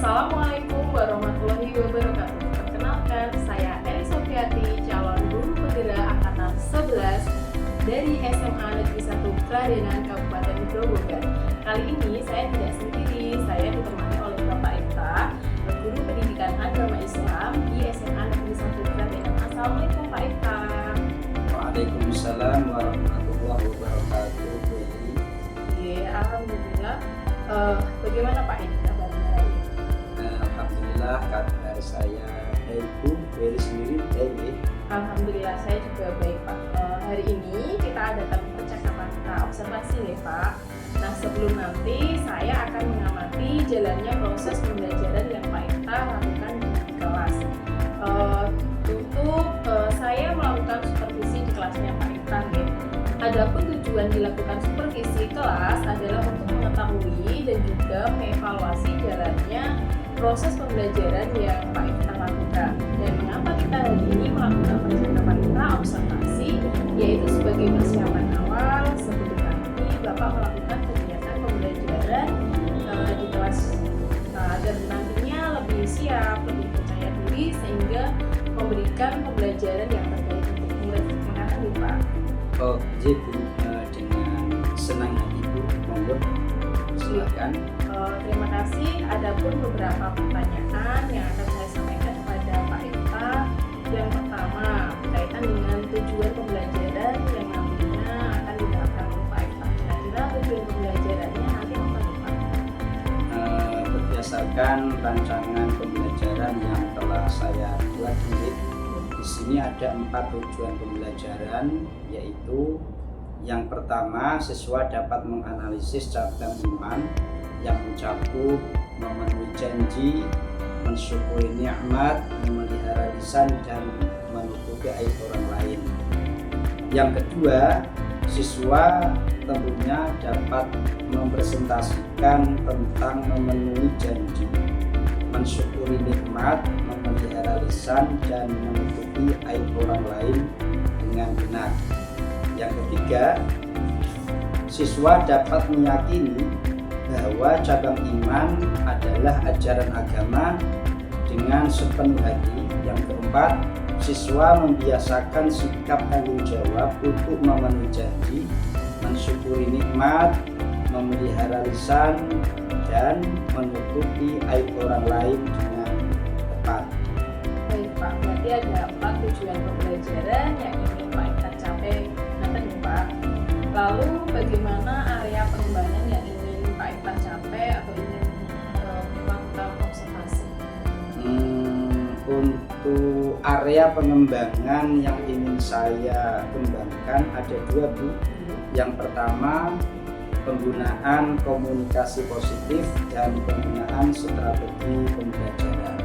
Assalamualaikum warahmatullahi wabarakatuh. Perkenalkan, saya Eri Sofiati, calon guru penggerak angkatan 11 dari SMA Negeri 1 Kradenan Kabupaten Grobogan. Kali ini saya tidak sendiri, saya ditemani oleh Bapak Eka, guru pendidikan agama Islam di SMA Negeri 1 Kradenan. Assalamualaikum Pak Eka. Waalaikumsalam warahmatullahi wabarakatuh. Alhamdulillah. Bagaimana Pak ini kabarnya hari ini? Alhamdulillah, kabar saya baik Bu. Dari sendiri baik. Alhamdulillah saya juga baik Pak. Hari ini kita adakan percakapan kita observasi ya Pak. Nah sebelum nanti saya akan mengamati jalannya proses pembelajaran yang Pak Eka lakukan di kelas. Untuk saya melakukan supervisi di kelasnya Pak Eka ya. Adapun tujuan dilakukan supervisi kelas adalah untuk mengetahui dan juga mengevaluasi jalannya proses pembelajaran yang Pak Eka lakukan. Dan mengapa kita hari ini melakukan percakapan kita observasi, yaitu sebagai persiapan awal sebelum nanti Bapak melakukan kegiatan pembelajaran di kelas agar nantinya lebih siap, lebih percaya diri sehingga memberikan pembelajaran yang terbaik untuk murid. Terima kasih Pak. Oh, Bu, dengan senang hati Bu, monggo silakan. Terima kasih. Adapun beberapa pertanyaan yang akan saya sampaikan kepada Pak Eka. Yang pertama berkaitan dengan tujuan pembelajaran yang nantinya akan diterapkan oleh Pak Eka. Kira-kira tujuan pembelajarannya nanti apa nih Pak? Berdasarkan rancangan pembelajaran yang telah saya buat ini, di sini ada 4 tujuan pembelajaran, yaitu yang pertama, siswa dapat menganalisis cabang iman yang mencakup memenuhi janji, mensyukuri nikmat, memelihara lisan, dan menutupi aib orang lain. Yang kedua, siswa tentunya dapat mempresentasikan tentang memenuhi janji, mensyukuri nikmat, memelihara lisan, dan menutupi aib orang lain dengan benar. Yang ketiga, siswa dapat meyakini bahwa cabang iman adalah ajaran agama dengan sepenuh hati. Yang keempat, siswa membiasakan sikap tanggung jawab untuk memenuhi janji, mensyukuri nikmat, memelihara lisan, dan menutupi aib orang lain dengan tepat. Baik Pak, berarti ada 4 tujuan pembelajaran yang ingin Pak Eka capai nanti nih Pak. Lalu bagaimana area pengembangan yang ingin Pak Eka capai atau ingin melakukan observasi? Untuk area pengembangan yang ingin saya kembangkan ada 2 Bu. Yang pertama, penggunaan komunikasi positif dan penggunaan strategi pembelajaran.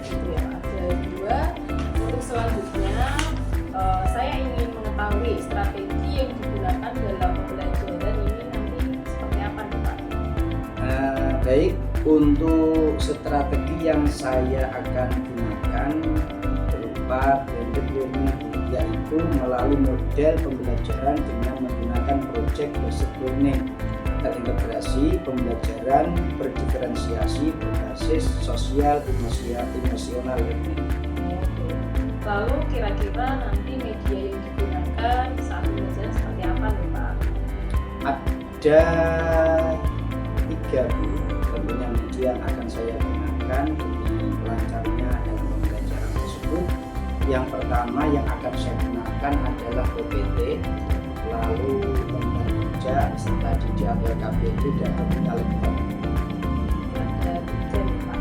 Itu ya Pak. Ada 2. Untuk selanjutnya saya ingin mengetahui strategi yang digunakan dalam pembelajaran ini nanti seperti apa nih Pak? Baik, untuk strategi yang saya akan gunakan berupa blended learning, yaitu melalui model pembelajaran dengan menggunakan project based learning, terintegrasi pembelajaran berdiferensiasi berbasis sosial emosional learning. Lalu kira-kira nanti media yang digunakan saat belajar seperti apa nih Pak? Ada 3 Bu, tentunya media yang akan saya gunakan demi lancarnya dalam pembelajaran tersebut. Yang pertama yang akan saya gunakan adalah PPT, lalu lembar kerja serta digital KBD dan terminal laptop. Ada 3 nih Pak.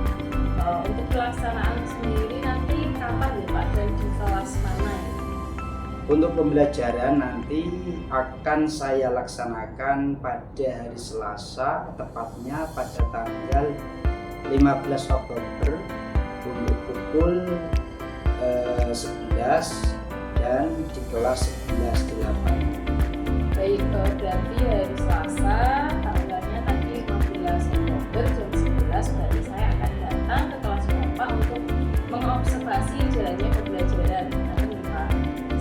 Untuk pelaksanaan sendiri nanti kapan nih Pak dan di kelas mana ya? Untuk pembelajaran nanti akan saya laksanakan pada hari Selasa, tepatnya pada tanggal 15 Oktober untuk pukul 11 dan di kelas 11.8. Baik, berarti hari Selasa tanggalnya tadi 15 Oktober jam 11, berarti saya akan datang ke kelas Bapak untuk mengobservasi jalannya pembelajaran. Nanti nih Pak,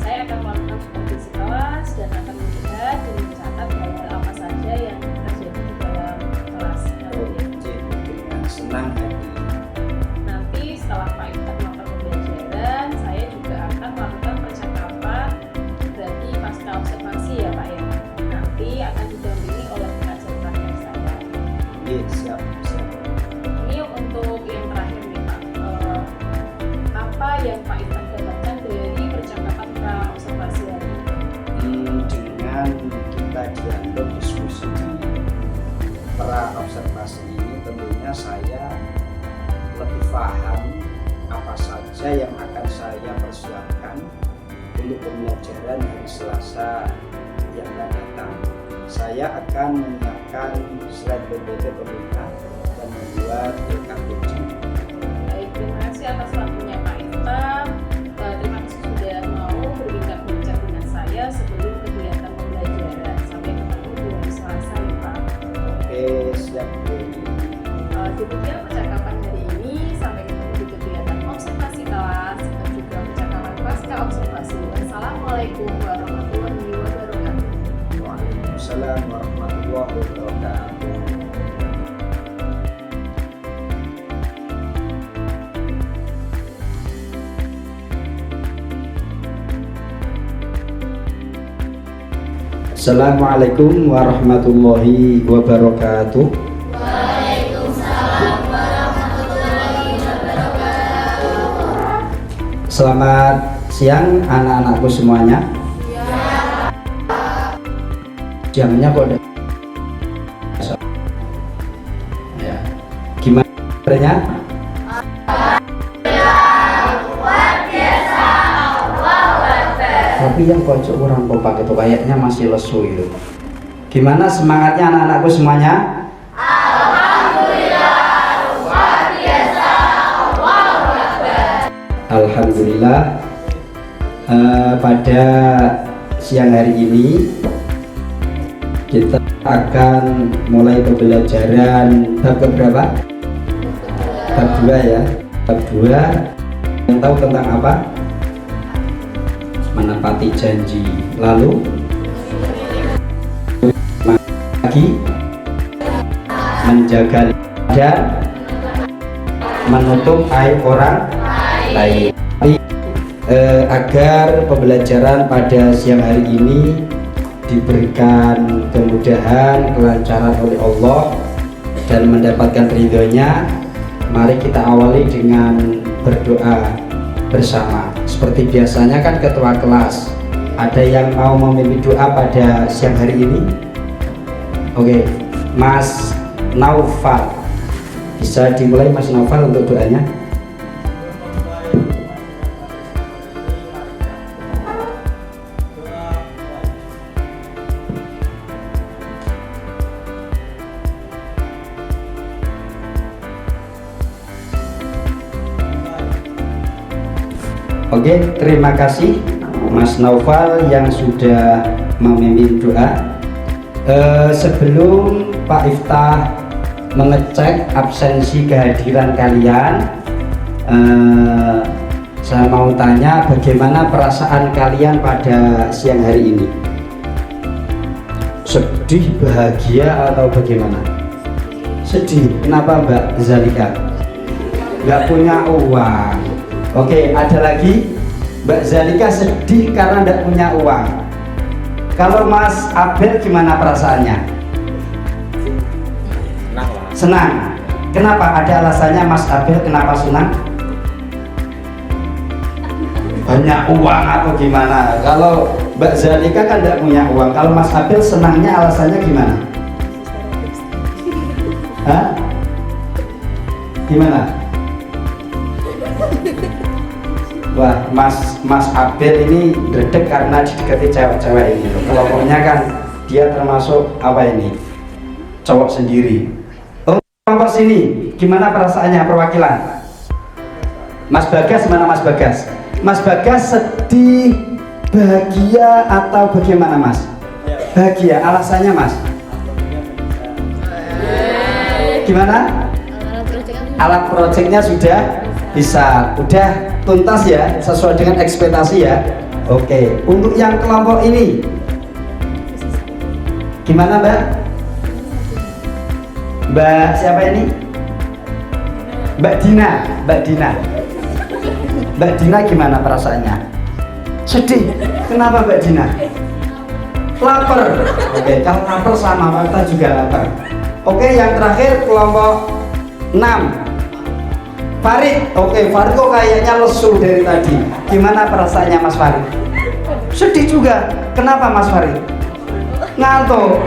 saya akan melakukan supervisi kelas dan akan melihat dan mencatat hal-hal apa saja yang terjadi di dalam kelas. Dengan senang hati. Iya, siap. Ini untuk yang terakhir nih Pak, apa yang Pak Iftan dapatkan dari percakapan pra observasi hari ini? Dengan kita dialog diskusi di pra observasi ini, tentunya saya lebih paham apa saja yang akan saya persiapkan untuk pembelajaran hari Selasa yang akan datang. Saya akan menyiapkan slide PPT pemerintah dan membuat LKPD. Baik, terima kasih atas waktunya Pak Iftan. Terima kasih sudah mau berbincang-bincang dengan saya sebelum kegiatan pembelajaran. Sampai ketemu di hari Selasa ya Pak. Oke, siap Bu. Demikian percakapan hari ini. Sampai ketemu di kegiatan observasi kelas dan juga percakapan pasca observasi. Wassalamualaikum warahmatullahi wabarakatuh. Waalaikumsalam warahmatullahi wabarakatuh. Assalamualaikum warahmatullahi wabarakatuh. Waalaikumsalam warahmatullahi wabarakatuh. Selamat siang anak-anakku semuanya. Jamnya kok ya. Gimana kabarnya? Tapi yang pojok kurang kompak itu kayaknya masih lesu itu. Gimana semangatnya anak-anakku semuanya? Alhamdulillah. Pada siang hari ini kita akan mulai pembelajaran bab berapa? Bab 2 ya. Bab 2 yang tahu tentang apa? Menepati janji. Lalu lagi menjaga dan menutup aib orang lain. Agar pembelajaran pada siang hari ini diberikan kemudahan, kelancaran oleh Allah dan mendapatkan ridhonya, mari kita awali dengan berdoa bersama. Seperti biasanya kan ketua kelas, ada yang mau memimpin doa pada siang hari ini? Oke, Mas Naufal, bisa dimulai Mas Naufal untuk doanya. Oke, terima kasih Mas Naufal yang sudah memimpin doa. Sebelum Pak Iftah mengecek absensi kehadiran kalian, saya mau tanya bagaimana perasaan kalian pada siang hari ini? Sedih, bahagia, atau bagaimana? Sedih. Kenapa Mbak Zalika? Nggak punya uang. Oke, ada lagi. Mbak Zalika sedih karena tidak punya uang. Kalau Mas Abel gimana perasaannya? Senang. Kenapa? Ada alasannya Mas Abel kenapa senang? Banyak uang atau gimana? Kalau Mbak Zalika kan tidak punya uang. Kalau Mas Abel senangnya alasannya gimana? Hah? Gimana? Wah, Mas Abel ini dredeg karena didekati cewek-cewek ini loh. Kelompoknya kan dia termasuk apa ini? Cowok sendiri. Oh, kelompok sini, gimana perasaannya perwakilan? Mas Bagas, mana Mas Bagas? Mas Bagas sedih, bahagia atau bagaimana Mas? Bahagia, alasannya Mas? Gimana? Alat projeknya sudah bisa, udah tuntas ya, sesuai dengan ekspektasi ya. Oke, untuk yang kelompok ini gimana Mbak? Mbak siapa ini? Mbak Dina. Mbak Dina gimana perasaannya? Sedih. Kenapa Mbak Dina? Lapar. Oke, kalau lapar sama kita juga lapar. Oke, yang terakhir kelompok 6. Farid. Oke, Farid kok kayaknya lesu dari tadi. Gimana perasaannya Mas Farid? Sedih juga. Kenapa Mas Farid? Ngantuk.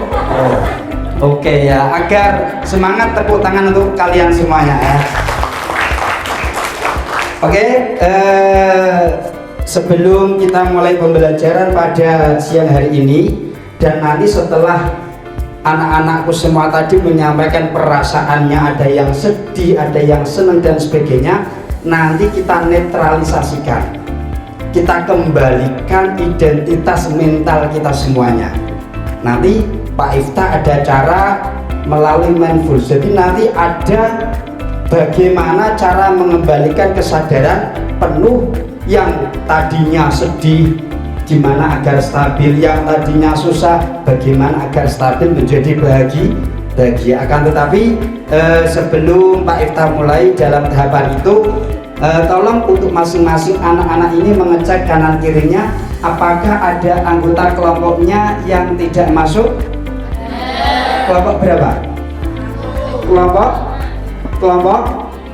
Oke ya, agar semangat, tepuk tangan untuk kalian semuanya ya. Oke, sebelum kita mulai pembelajaran pada siang hari ini, dan nanti setelah anak-anakku semua tadi menyampaikan perasaannya, ada yang sedih, ada yang senang dan sebagainya, nanti kita netralisasikan, kita kembalikan identitas mental kita semuanya. Nanti Pak Ifta ada cara melalui mindfulness, jadi nanti ada bagaimana cara mengembalikan kesadaran penuh yang tadinya sedih, gimana agar stabil, yang tadinya susah, bagaimana agar stabil menjadi bahagia. Akan tetapi sebelum Pak Ifta mulai dalam tahapan itu, tolong untuk masing-masing anak-anak ini mengecek kanan kirinya, apakah ada anggota kelompoknya yang tidak masuk? Kelompok berapa?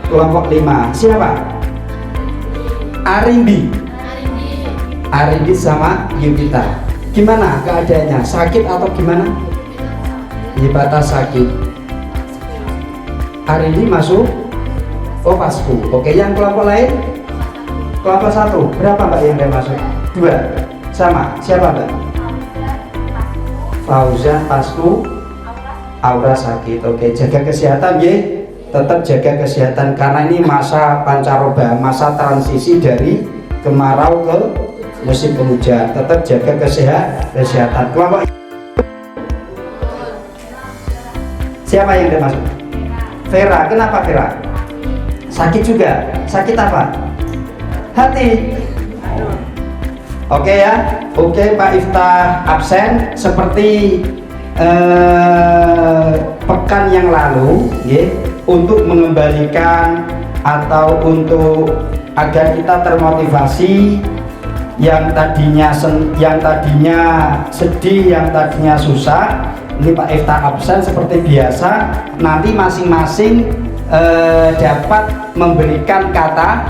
Kelompok 5. Siapa? Arimbi sama Yudita. Gimana keadaannya? Sakit atau gimana? Yudita sakit. Arimbi masuk? Oh, pasku. Oke, yang kelompok lain? Kelompok 1. Berapa Mbak yang dia masuk? 2. Sama. Siapa Mbak? Fauzan, pasku. Aura sakit. Oke, jaga kesehatan ya. Tetap jaga kesehatan karena ini masa pancaroba, masa transisi dari kemarau ke musim penghujan. Tetap jaga kesehatan. Kelompok siapa yang dia masuk? Vera. Kenapa Vera? Sakit juga. Sakit apa? Hati. Oke ya. Oke, Pak Ifta absen seperti pekan yang lalu ya, untuk mengembalikan atau untuk agar kita termotivasi, yang tadinya sedih, yang tadinya susah. Ini Pak Ifta absen seperti biasa. Nanti masing-masing dapat memberikan kata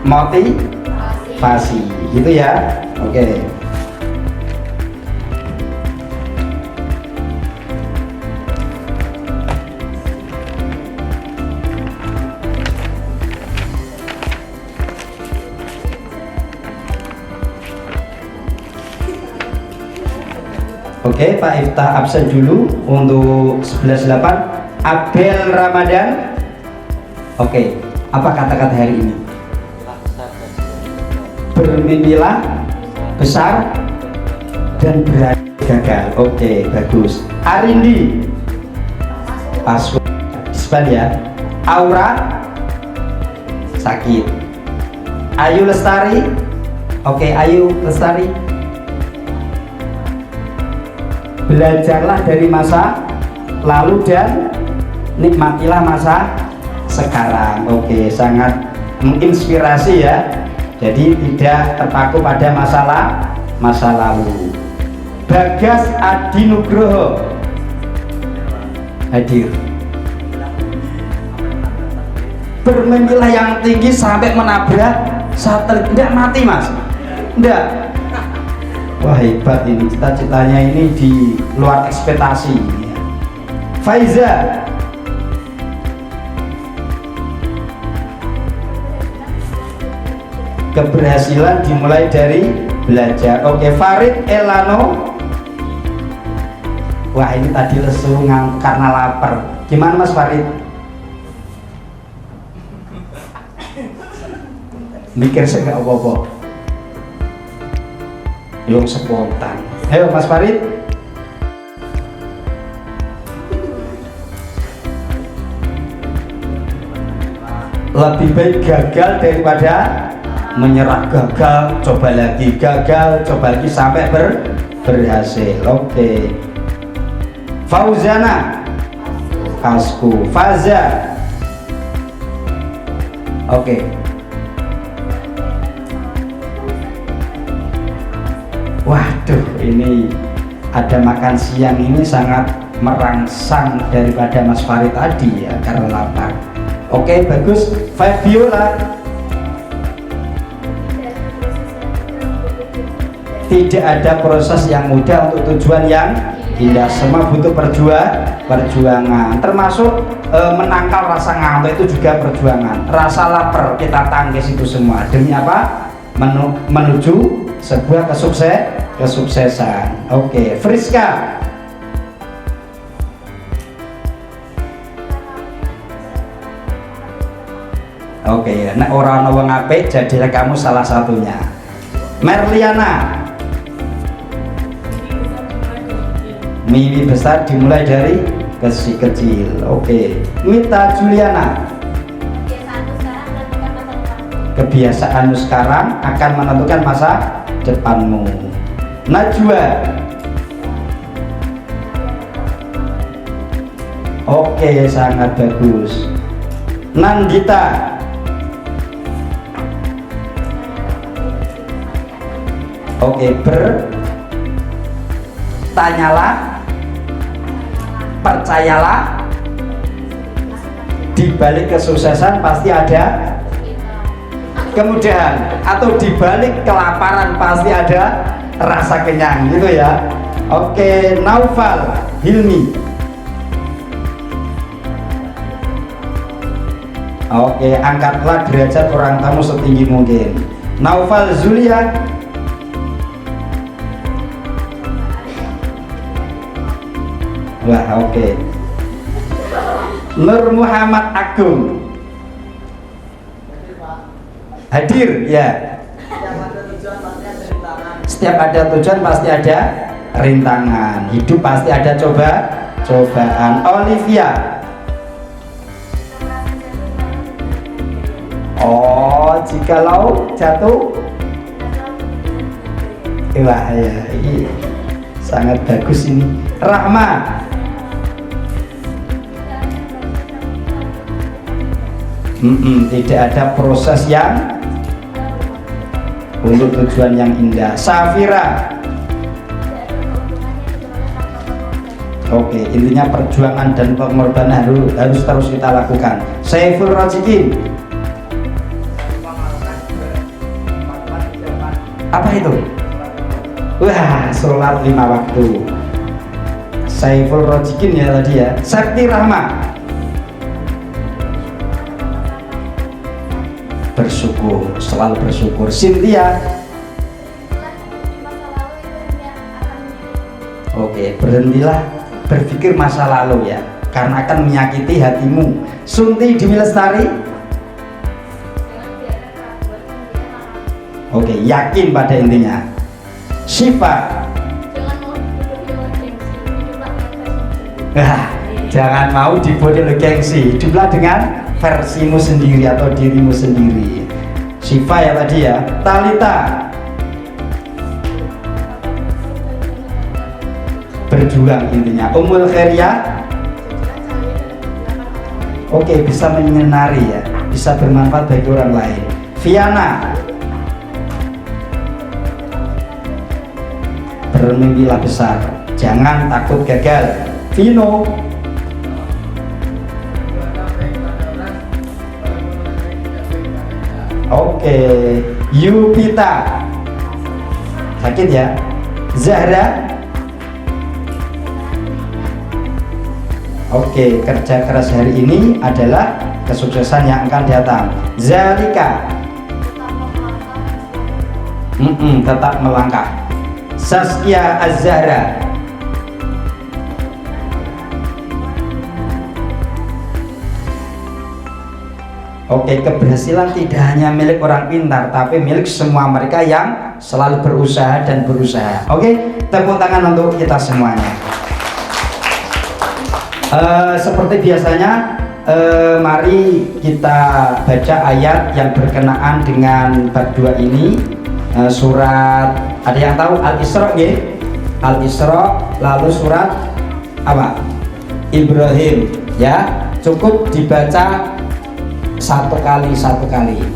motivasi gitu ya. Oke. Oke, Pak Ifta absen dulu untuk 11.8. Abel Ramadan. Oke, apa kata-kata hari ini? Bermimpilah besar dan berani gagal. Oke, bagus. Arindi. Pasku. Ispan ya. Aura sakit. Ayu Lestari. Oke, Ayu Lestari. Belajarlah dari masa lalu dan nikmatilah masa sekarang. Oke, sangat menginspirasi ya. Jadi tidak terpaku pada masa lalu. Bagas Adi Nugroho hadir. Bermimpilah yang tinggi sampai menabrak satelit. Tidak mati Mas? Tidak. Wah, hebat ini, cita-citanya ini di luar ekspektasi. Faiza. Keberhasilan dimulai dari belajar. Oke, Farid Elano. Wah, ini tadi lesu karena lapar. Gimana Mas Farid? Mikir saya nggak apa-apa. Yang spontan. Ayo Mas Farid. Lebih baik gagal daripada menyerah. Gagal, coba lagi, gagal, coba lagi sampai berhasil. Oke. Fauzana. Pasku. Faza. Oke. Waduh, ini ada makan siang ini sangat merangsang daripada Mas Farid tadi ya, karena lapar. Oke, bagus. Fabiola. Tidak ada proses yang mudah untuk tujuan yang indah. Semua butuh perjuangan. Termasuk menangkal rasa ngantuk itu juga perjuangan. Rasa lapar kita tangkis itu semua. Demi apa? Menuju sebuah kesuksesan. Oke, Friska. Oke, nek ora ana wong apik jadilah kamu salah satunya. Merliana. Mimpi besar dimulai dari kecil. Oke. Mita Juliana. Kebiasaanmu sekarang akan menentukan masa depanmu. Najwa. Oke, sangat bagus. Nandita. Oke, bertanyalah, percayalah, di balik kesuksesan pasti ada kemudahan, atau di balik kelaparan pasti ada rasa kenyang, gitu ya. Oke, Naufal Hilmi. Oke, angkatlah derajat orang tamu setinggi mungkin. Naufal Zulia. Wah, oke. Nur Muhammad Agung. Hadir, ya. Setiap ada tujuan pasti ada rintangan. Hidup pasti ada cobaan. Olivia. Oh, jikalau jatuh. Wah, ya, ini sangat bagus ini. Rahma. Tidak ada proses yang untuk tujuan yang indah. Safira. Oke, intinya perjuangan dan pengorbanan harus terus kita lakukan. Saiful Rajikin. Apa itu? Wah, sholat 5 waktu. Saiful Rajikin ya tadi ya. Sakti Rahma. Bersyukur, selalu bersyukur. Cynthia. Oke, berhentilah berpikir masa lalu ya, karena akan menyakiti hatimu. Sunti Dewi Lestari. Oke, yakin pada intinya. Syifa. Jangan mau dibodoh oleh gengsi. Hiduplah dengan versimu sendiri atau dirimu sendiri. Syifa ya tadi ya. Talita. Berjuang intinya. Umul Khairiyah. Oke, bisa menyinari ya, bisa bermanfaat bagi orang lain. Viana. Bermimpilah besar, jangan takut gagal. Vino. Oke, Yupita. Sakit ya. Zahra. Oke, kerja keras hari ini adalah kesuksesan yang akan datang. Zalika. Tetap melangkah. Saskia Az-Zahra. Oke, keberhasilan tidak hanya milik orang pintar, tapi milik semua mereka yang selalu berusaha dan berusaha. Oke, tepuk tangan untuk kita semuanya. Seperti biasanya, mari kita baca ayat yang berkenaan dengan bab 2 ini. Surat, ada yang tahu Al-Isra ya? Al-Isra, lalu surat apa? Ibrahim ya. Cukup dibaca satu kali.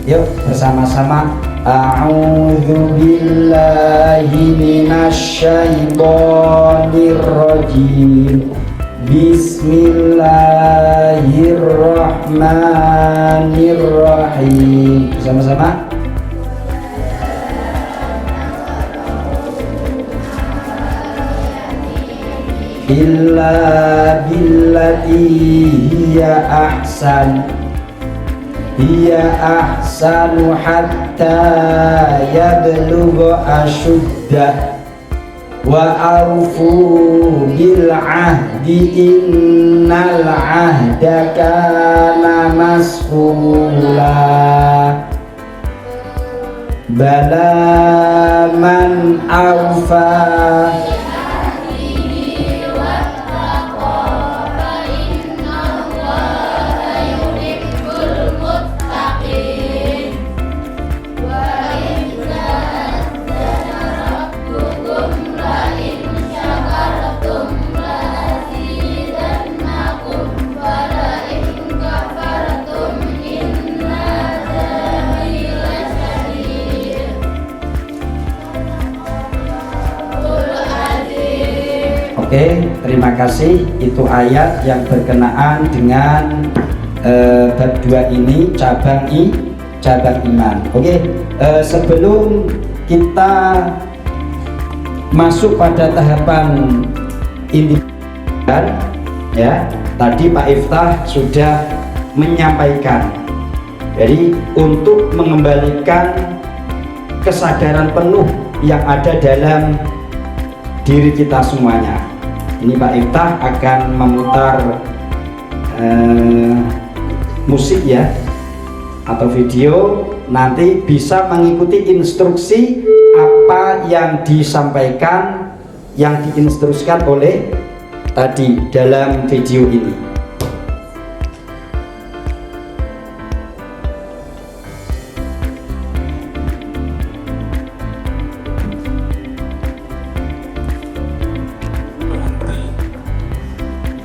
Yuk bersama-sama. A'udzubillahi minasyaitonirrajim. Bismillahirrahmanirrahim. Sama-sama. Illa billati hiya ahsanu hatta yablugha ashuddah wa awfu bil ahdi innal ahda kana mas'ula. Bala man awfa Oke, terima kasih. Itu ayat yang berkenaan dengan bab 2 ini, cabang iman. Oke, sebelum kita masuk pada tahapan individual, ya, tadi Pak Iftah sudah menyampaikan. Jadi untuk mengembalikan kesadaran penuh yang ada dalam diri kita semuanya. Ini Pak Iftah akan memutar musik ya, atau video, nanti bisa mengikuti instruksi apa yang disampaikan, yang diinstruksikan oleh tadi dalam video ini.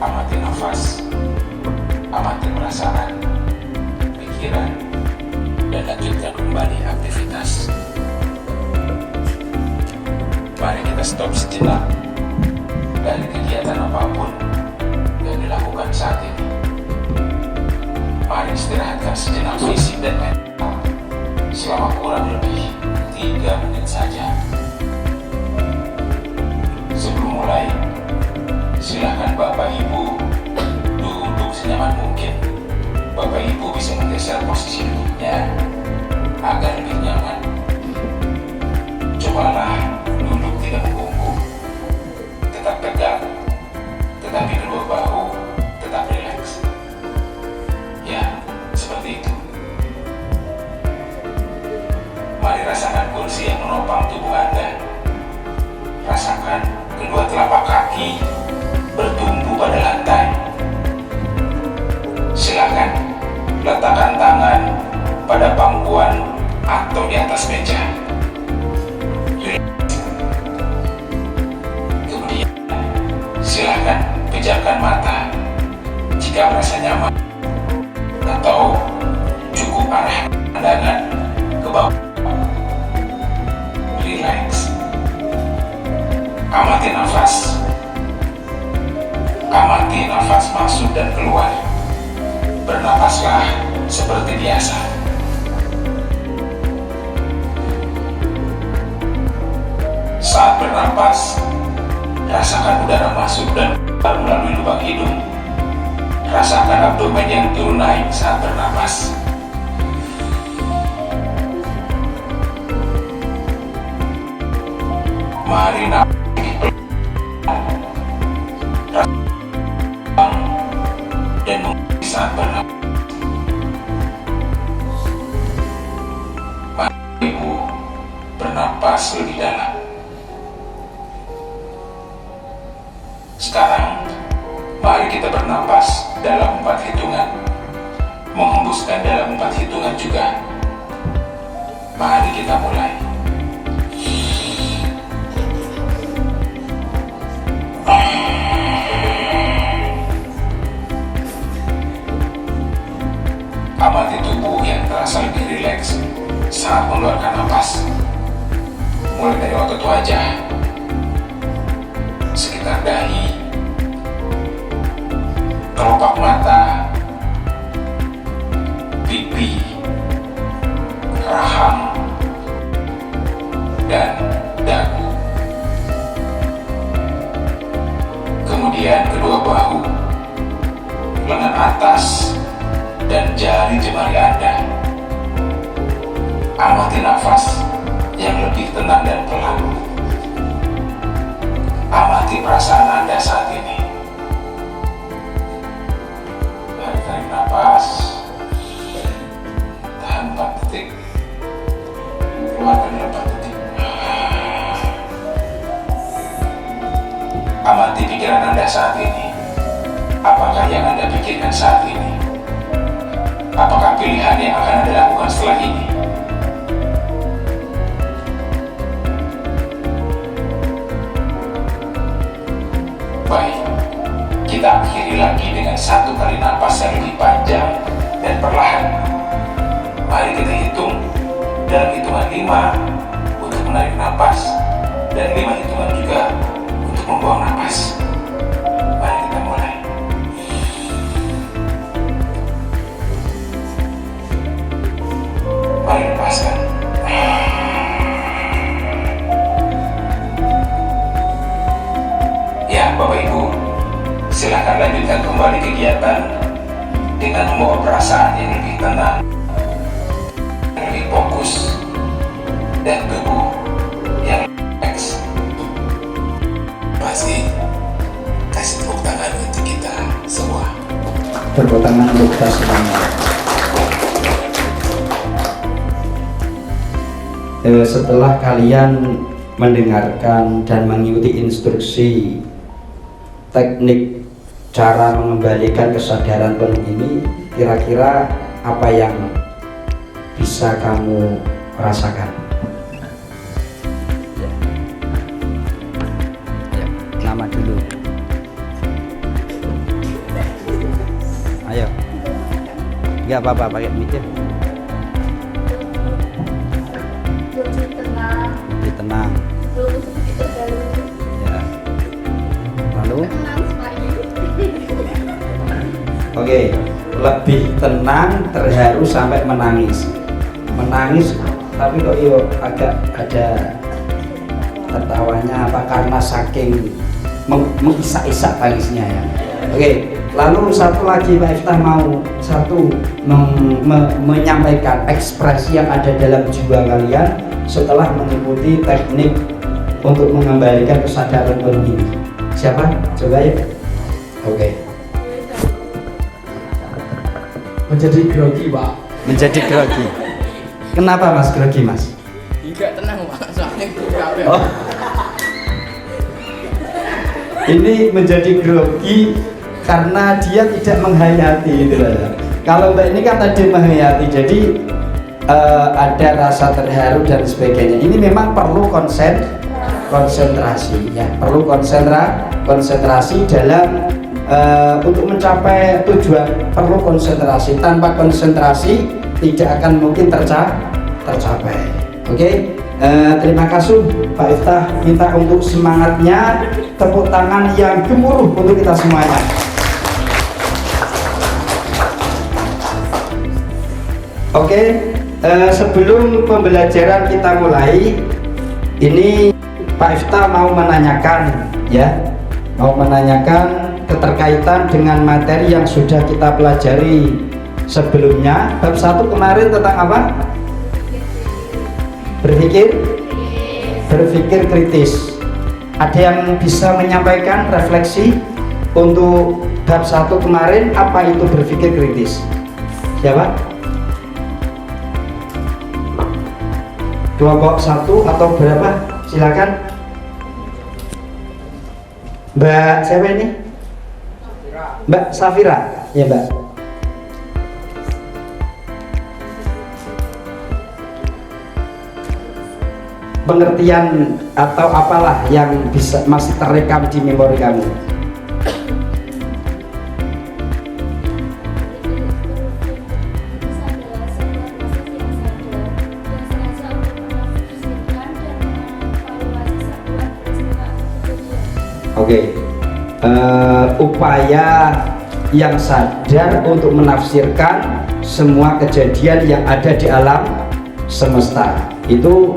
Amati nafas, amati perasaan, pikiran, dan lanjutkan kembali aktivitas. Mari kita stop sejenak dari kegiatan apapun yang dilakukan saat ini. Mari istirahatkan sejenak fisik dan mental selama kurang lebih 3 menit saja. Sebelum mulai, silakan Bapak Ibu duduk senyaman mungkin. Bapak Ibu bisa menggeser posisi duduknya agar lebih nyaman. Cobalah duduk tidak membungkuk, tetap tegak, tetapi kedua bahu tetap rileks. Ya, seperti itu. Mari rasakan kursi yang menopang tubuh Anda. Rasakan kedua telapak kaki bertumpu pada lantai. Silakan letakkan tangan pada pangkuan atau di atas meja. Kemudian silakan pejamkan mata jika merasa nyaman, atau cukup arah pandangan ke bawah. Relax. Amati nafas. Amati nafas masuk dan keluar. Bernafaslah seperti biasa. Saat bernapas, rasakan udara masuk dan keluar melalui lubang hidung. Rasakan abdomen yang turun naik saat bernapas. Mari napas dan mengerti saat bernapas. Mari Ibu bernapas lebih dalam. Sekarang mari kita bernapas dalam 4 hitungan, menghembuskan dalam 4 hitungan juga. Mari kita mulai. Amati tubuh yang terasa lebih rileks saat mengeluarkan napas. Mulai dari otot wajah, sekitar dahi, lengan atas dan jari jemari Anda. Amati nafas yang lebih tenang dan pelan. Amati perasaan Anda saat ini. Tarik nafas, tahan 4 detik, keluarkan 4 detik. Amati pikiran Anda saat ini. Apakah yang Anda pikirkan saat ini? Apakah pilihan yang akan Anda lakukan setelah ini? Baik, kita akhiri lagi dengan 1 kali napas yang lebih panjang dan perlahan. Mari kita hitung dalam hitungan 5 untuk menarik napas dan 5 hitungan juga untuk membuang napas. Mari kita mulai. Mari lepaskan. Ya, Bapak Ibu, silakan lanjutkan kembali kegiatan dengan membawa perasaan yang lebih tenang, yang lebih fokus, dan tubuh yang rileks. Pasti kasih tepuk tangan untuk kita semua. Tepuk tangan untuk kita semuanya. Setelah kalian mendengarkan dan mengikuti instruksi teknik cara mengembalikan kesadaran penuh ini, kira-kira apa yang bisa kamu rasakan? Nama dulu. Ayo. Enggak apa-apa, pakai mic ya. Lebih tenang. Ya. Lalu? Oke, lebih tenang, terharu sampai menangis. Menangis, tapi kok agak ada tertawanya apa karena saking mengisak-isak tangisnya ya. Oke, lalu satu lagi Pak Iftah mau menyampaikan ekspresi yang ada dalam jiwa kalian setelah mengikuti teknik untuk mengembalikan kesadaran penuh ini. Siapa? Coba ya. Oke. Menjadi grogi, Pak. Menjadi grogi. Kenapa Mas grogi, Mas? Enggak tenang, Pak. Soalnya grogi. Oh. Ini menjadi grogi karena dia tidak menghayati itu ya. Kalau Mbak ini kan tadi menghayati, jadi ada rasa terharu dan sebagainya. Ini memang perlu konsentrasi ya, perlu konsentrasi dalam untuk mencapai tujuan, perlu konsentrasi. Tanpa konsentrasi tidak akan mungkin tercapai. Oke, terima kasih Pak Iftah. Minta untuk semangatnya, tepuk tangan yang gemuruh untuk kita semuanya. Oke, sebelum pembelajaran kita mulai, ini Pak Iftah mau menanyakan ya, keterkaitan dengan materi yang sudah kita pelajari sebelumnya. Bab 1 kemarin tentang apa? Berpikir kritis. Ada yang bisa menyampaikan refleksi untuk bab 1 kemarin, apa itu berpikir kritis? Siapa? Kelompok 1 atau berapa? Silakan. Mbak siapa ini? Mbak Safira. Ya, Mbak. Pengertian atau apalah yang bisa masih terekam di memori kamu? Oke, upaya yang sadar untuk menafsirkan semua kejadian yang ada di alam semesta, itu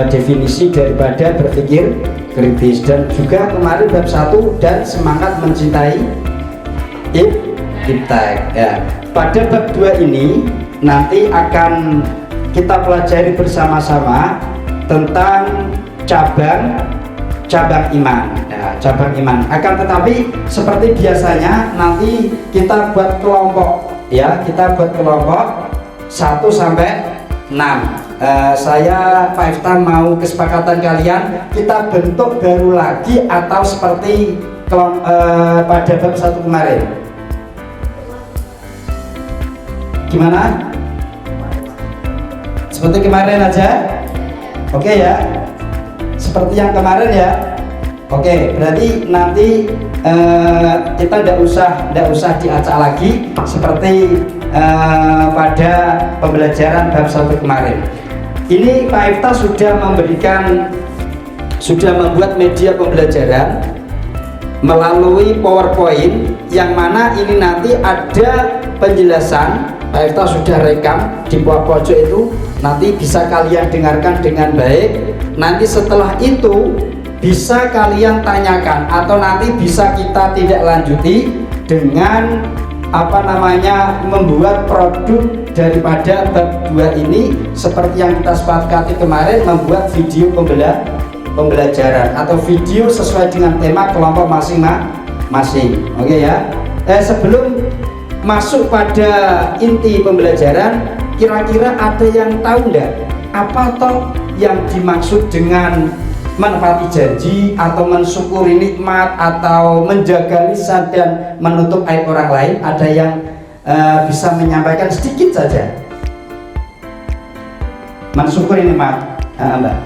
definisi daripada berpikir kritis. Dan juga kemarin bab 1 dan semangat mencintai iptek ya. Pada bab 2 ini nanti akan kita pelajari bersama-sama tentang cabang iman ya, cabang iman. Akan tetapi seperti biasanya nanti kita buat kelompok ya, kita buat kelompok 1 sampai 6. Saya Pak Ifta mau kesepakatan kalian kita bentuk baru lagi atau seperti pada bab 1 kemarin. Gimana? Seperti kemarin aja? Oke ya? Seperti yang kemarin ya? Oke, berarti nanti kita tidak usah diacak lagi seperti pada pembelajaran bab 1 kemarin. Ini Pak Ifta sudah membuat media pembelajaran melalui PowerPoint yang mana ini nanti ada penjelasan. Pak Ifta sudah rekam di bawah pojok itu, nanti bisa kalian dengarkan dengan baik. Nanti setelah itu bisa kalian tanyakan atau nanti bisa kita tidak lanjuti dengan membuat produk daripada bab 2 ini seperti yang kita sepakati kemarin, membuat video pembelajaran atau video sesuai dengan tema kelompok masing-masing. Oke ya. Sebelum masuk pada inti pembelajaran, kira-kira ada yang tahu enggak apa toh yang dimaksud dengan menepati janji atau mensyukuri nikmat atau menjaga lisan dan menutup aib orang lain? Ada yang bisa menyampaikan sedikit saja? Mensyukuri nikmat, Mbak.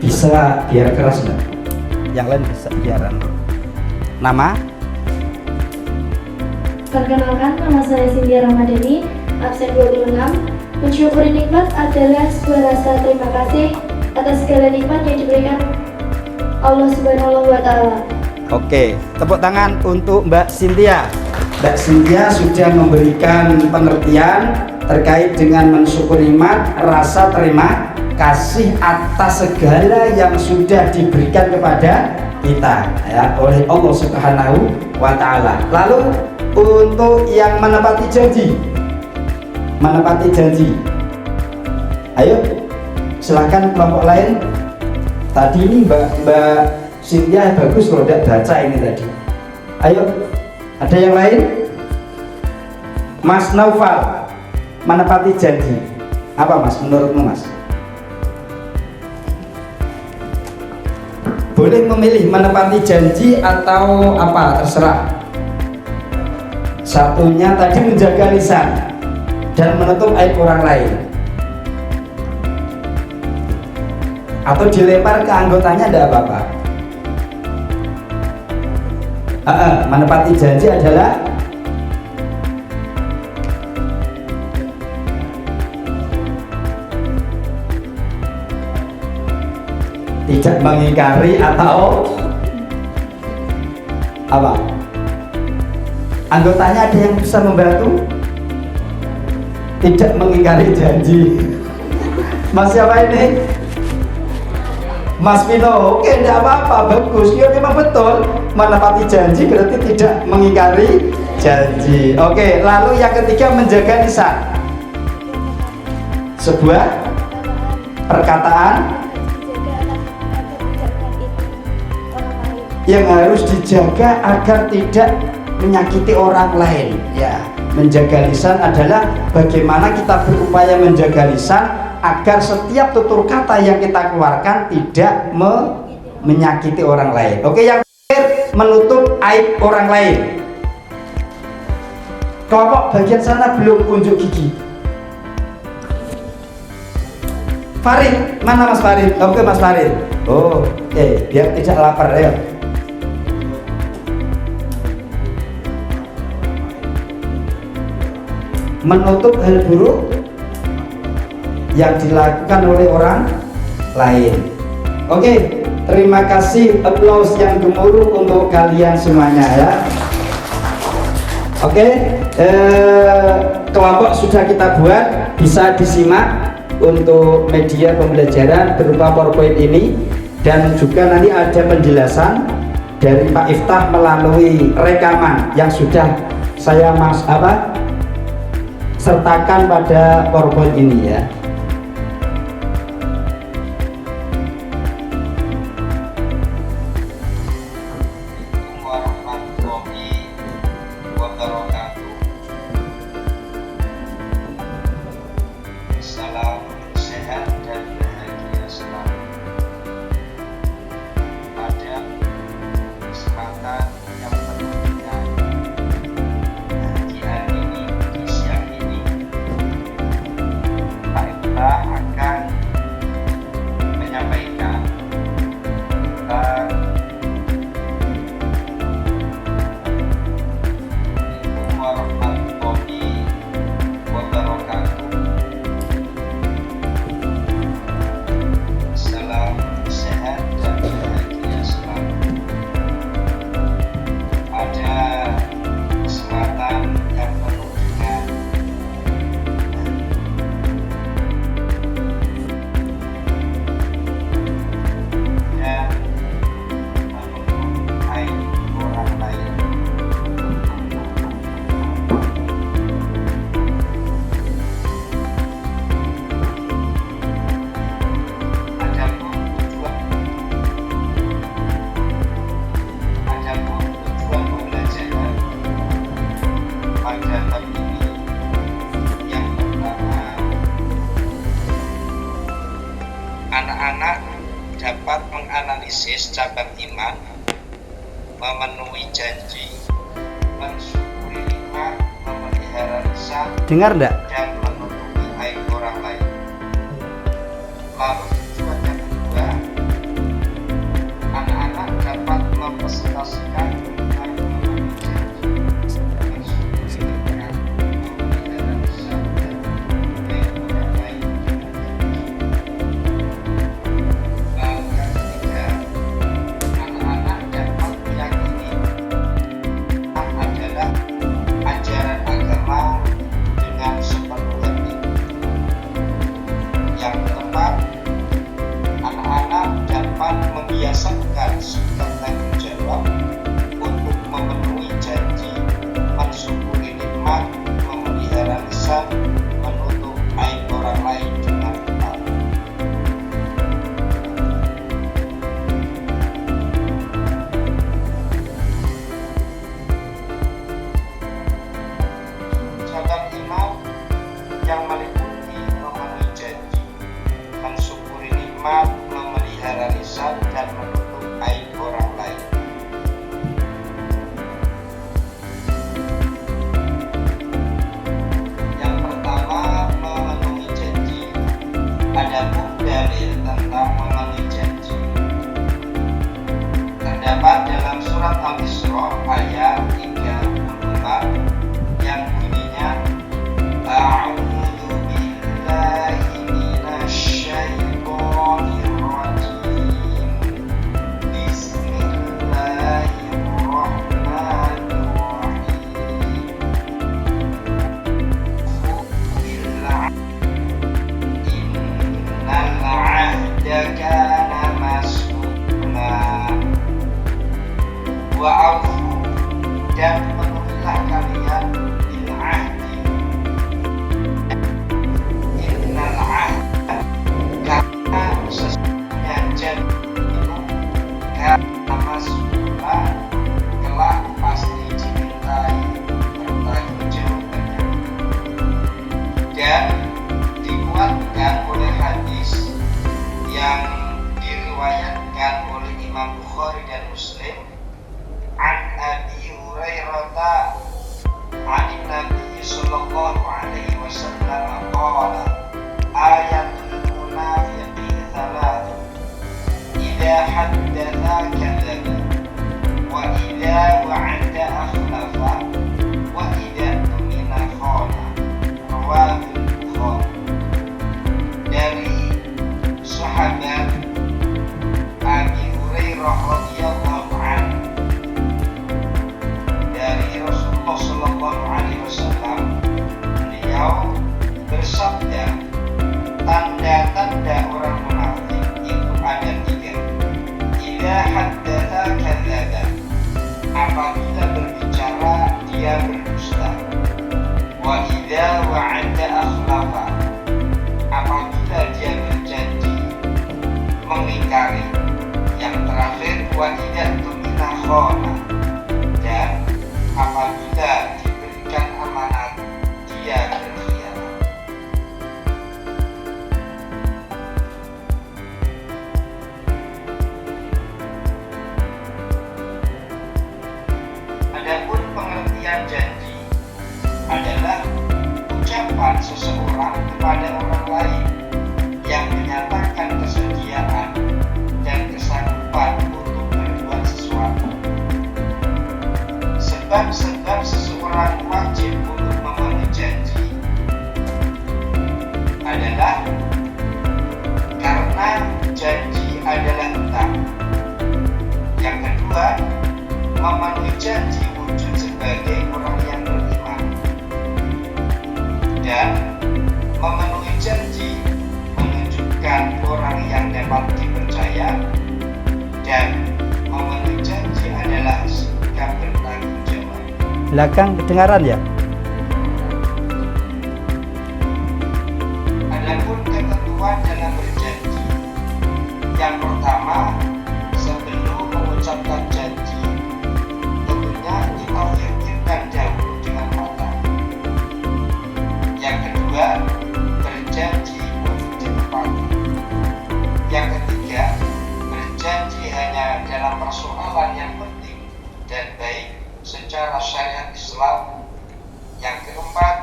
Bisa biar keras Mbak? Yang lain bisa biaran. Nama? Perkenalkan, nama saya Cynthia Ramadhani, absen 26. Mensyukuri nikmat adalah sebuah rasa terima kasih atas segala nikmat yang diberikan Allah Subhanahu wa Ta'ala. Oke, tepuk tangan untuk Mbak Cynthia. Mbak Cynthia sudah memberikan pengertian terkait dengan mensyukuri nikmat, rasa terima kasih atas segala yang sudah diberikan kepada kita ya oleh Allah Subhanahu wa Ta'ala. Lalu untuk yang menepati janji, ayo silakan kelompok lain. Tadi ini Mbak Cynthia bagus kalau tidak baca ini tadi. Ayo, ada yang lain? Mas Naufal, menepati janji apa Mas menurutmu Mas? Boleh memilih menepati janji atau apa, terserah. Satunya tadi menjaga lisan dan menutup aib orang lain, atau dilempar ke anggotanya tidak apa-apa. Menepati janji adalah tidak mengingkari atau apa? Anggotanya ada yang bisa membantu? Tidak mengingkari janji. Mas siapa ini? Mas Vino. Oke, tidak apa-apa, bagus. Ya memang betul, menepati janji berarti tidak mengingkari janji. Oke, lalu yang ketiga menjaga lisan. Sebuah perkataan yang harus dijaga agar tidak menyakiti orang lain ya. Menjaga lisan adalah bagaimana kita berupaya menjaga lisan agar setiap tutur kata yang kita keluarkan tidak menyakiti orang lain. Oke, yang terakhir menutup aib orang lain. Kelompok bagian sana belum unjuk gigi. Farid, mana Mas Farid? Oke Mas Farid. Oh, biar tidak lapar ya. Menutup hal buruk yang dilakukan oleh orang lain. Oke, terima kasih, applause yang gemuruh untuk kalian semuanya ya. Oke, kelompok sudah kita buat, bisa disimak untuk media pembelajaran berupa PowerPoint ini. dan juga nanti ada penjelasan dari Pak Iftah melalui rekaman yang sudah saya sertakan pada PowerPoint ini ya. Salam sehat dan bahagia selalu. Pada kesempatan yang penuh dengan bahagia ini di siang ini, Pak Iftah akan menyampaikan tentang warahmatullahi wabarakatuh. Salam sehat dan bahagia selalu. Pada kesempatan yang penuh dengan dan menuntut aib orang lain. Adapun tujuan pembelajaran pada bab ini yang pertama, anak-anak dapat menganalisis cabang iman, memenuhi janji, mensyukuri nikmat, memelihara lisan, Dengar enggak? dan menutupi aib orang lain. Lalu tujuan yang kedua, anak-anak dapat mempresentasikan tentang memenuhi janji, mensyukuri nikmat, memelihara lisan, dan menutupi aib orang lain. Lalu yang ketiga, anak-anak dapat meyakini adalah ajaran agama dengan sepenuh hati. Yang keempat, anak-anak dapat membiasakan sikap tanggung jawab untuk memenuhi janji, mensyukuri nikmat, memelihara lisan, menutup aib orang lain dengan benar. Cabang iman yang meliputi memenuhi janji, mensyukuri nikmat, memelihara lisan, dan menutup aib orang lain. Yang pertama, memenuhi janji. Adapun dalil tentang memenuhi janji terdapat dalam surat Al-Isra ayat 34 yang bunyinya A'udzu billahi minasyaitonir rajim. Innal 'ahda kana mas'ula. Wa aufu, dan penuhilah kalian bil 'ahdi. Innal 'ahda, karena sesungguhnya janji itu kana mas'ula, kelak pasti dimintai pertanggungjawabannya. Dan dikuatkan oleh hadis yang diriwayatkan oleh Imam Bukhari dan Muslim an Abi Hurairah an Nabi sallallahu alaihi wasallam qala ayatul munafiqi thalath idza haddatha kadzaba wa idza wa'ada akhlafa wa idza tumina khana. Rawahul Bukhari. Dari sahabat Abi Hurairah radhiyallahu anhu wa idza tumina khana, dan apabila diberikan amanat dia berkhianat. Adapun pengertian janji adalah ucapan seseorang kepada orang lain yang menyatakan kesediaan dan kesanggupan untuk berbuat sesuatu. Sebab-sebab seseorang wajib untuk memenuhi janji adalah karena janji adalah hutang. Yang kedua, memenuhi janji wujud sebagai orang yang beriman, dan memenuhi janji menunjukkan orang yang dapat dipercaya, dan memenuhi janji adalah sikap bertanggung jawab. Belakang kedengaran ya? Adapun ketentuan dalam berjanji, yang pertama, sebelum mengucapkan janji, tentunya kita pikirkan dahulu dengan matang. Yang kedua, berjanji untuk ditepati. Yang ketiga, berjanji hanya dalam persoalan yang penting dan baik secara syariat Islam. Yang keempat,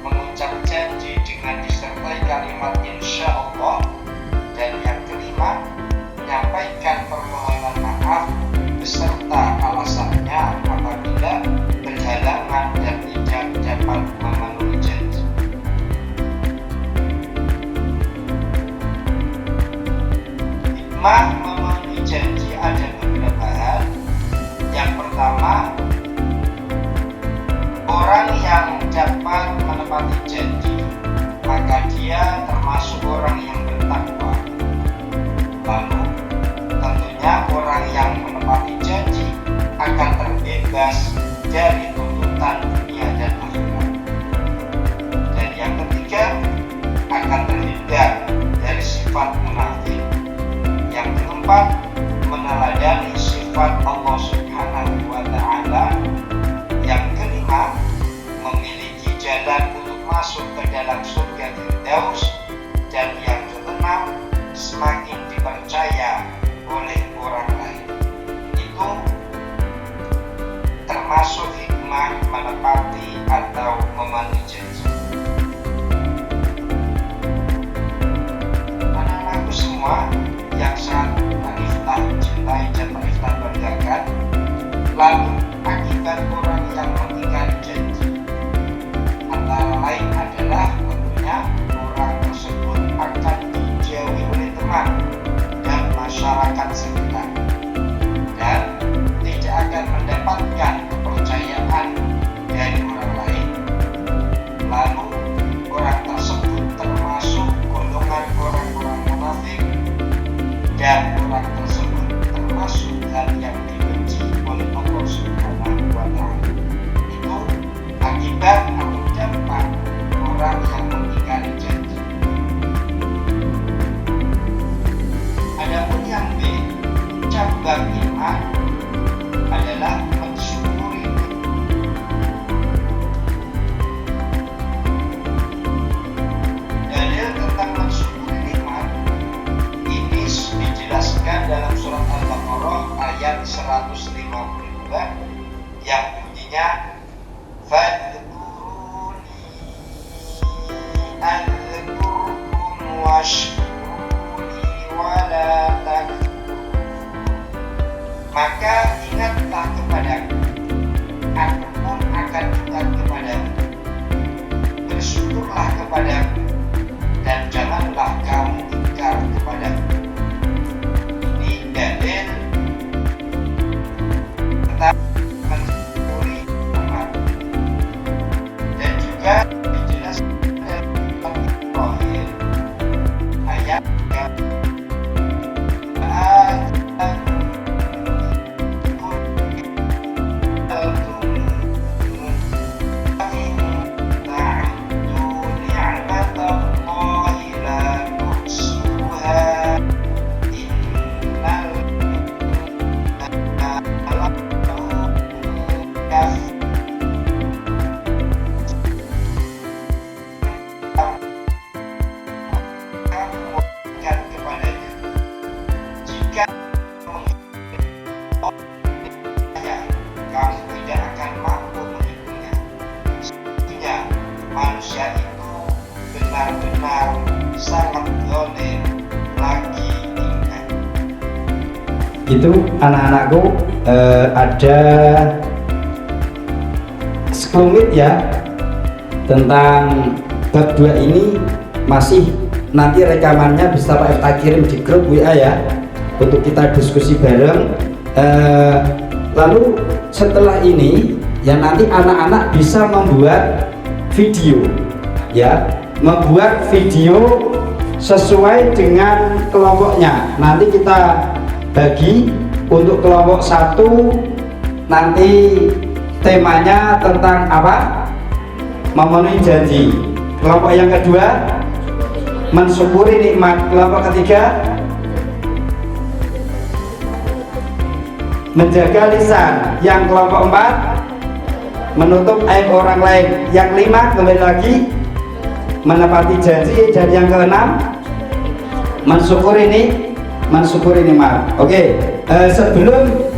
mengucap janji dengan disertai kalimat insya Allah. Dan yang kelima, menyampaikan permohonan maaf beserta alasannya apabila berhalangan dan tidak dapat memenuhi janji. Hikmah memenuhi janji ada beberapa hal. Yang pertama, orang yang dapat menepati janji, maka dia termasuk orang yang bertakwa. Lalu, tentunya orang yang menepati janji akan terbebas dari tuntutan dunia dan akhirat. Dan yang ketiga, akan terhindar dari sifat munafik. Yang keempat, meneladani sifat Allah Subhanahu wa Ta'ala. Yang kelima, memiliki jalan untuk masuk ke dalam surga Firdaus. Dan yang keenam, semakin dipercaya oleh orang lain. Itu termasuk hikmah menepati atau memenuhi janji. Anak-anakku semua yang sangat Miftah cintai dan Miftah banggakan, lalu akibat orang yang mengingkari janji antara lain adalah tentunya orang tersebut akan dijauhi oleh teman dan masyarakat sekitar, dan tidak akan mendapatkan kepercayaan dari orang lain. Lalu orang tersebut termasuk golongan orang-orang munafik, dan orang tersebut termasuk hal yang dibenci oleh Allah Subhanahu wa Ta'ala. Itu akibat atau dampak orang yang mengingkari janji. Adapun yang B, cabang iman adalah mensyukuri. Dalil tentang mensyukuri nikmat ini dijelaskan dalam surat Al-Baqarah ayat 152 yang bunyinya fadhkuruni adzkurkum washkuruni wala takfurun. Maka ingatlah kepadaku, aku pun akan ingat kepadamu. Bersyukurlah kepadaku, dan janganlah kamu ingkar kepadaku. Ini dalil tentang mensyukuri nikmat. Dan juga dijelaskan dalam Ibrahim ayat 3. sangat zalim lagi tingkat. Itu anak-anakku ada sekelumit ya tentang bab 2 ini. Masih nanti rekamannya bisa Pak Ifta kirim di grup WA ya untuk kita diskusi bareng. Lalu setelah ini ya nanti anak-anak bisa membuat video ya, membuat video sesuai dengan kelompoknya. Nanti kita bagi untuk kelompok 1 nanti temanya tentang apa? Memenuhi janji. Kelompok yang kedua mensyukuri nikmat. Kelompok ketiga menjaga lisan. Yang kelompok 4 menutup aib orang lain. Yang 5 kembali lagi menepati janji. Dan yang ke-6 mensyukuri nikmat. Oke, sebelum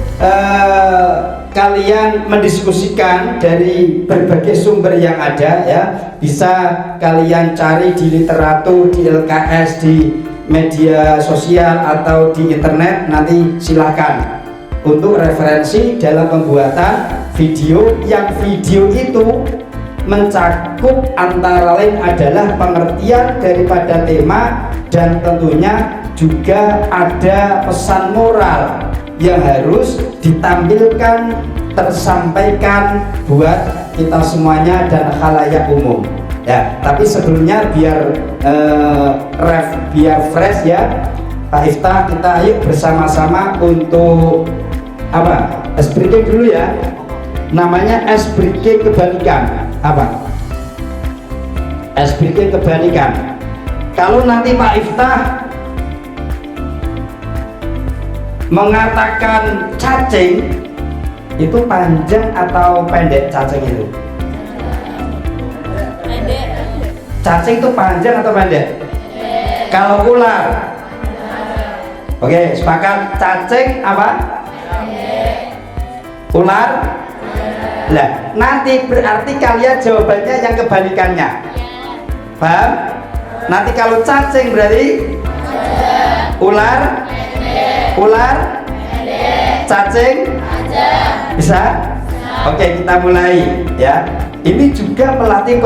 kalian mendiskusikan dari berbagai sumber yang ada ya, bisa kalian cari di literatur, di LKS, di media sosial atau di internet. Nanti silakan untuk referensi dalam pembuatan video. Yang video itu mencakup antara lain adalah pengertian daripada tema dan tentunya juga ada pesan moral yang harus ditampilkan, tersampaikan buat kita semuanya dan khalayak umum ya. Tapi sebelumnya biar fresh ya Pak Ifta, kita ayo bersama-sama untuk apa? Es breaking dulu ya. Namanya es breaking kebalikan. Apa? Es breaking kebalikan. Kalau nanti Pak Ifta mengatakan cacing, itu panjang atau pendek cacing itu? Pendek. Cacing itu panjang atau pendek? Kalau ular? Oke, sepakat. Cacing apa? Ular? Lah, nanti berarti kalian jawabannya yang kebalikannya. Paham? Nanti kalau cacing berarti ular? Ular? Cacing? Bisa? Oke, kita mulai ya. Ini juga melatih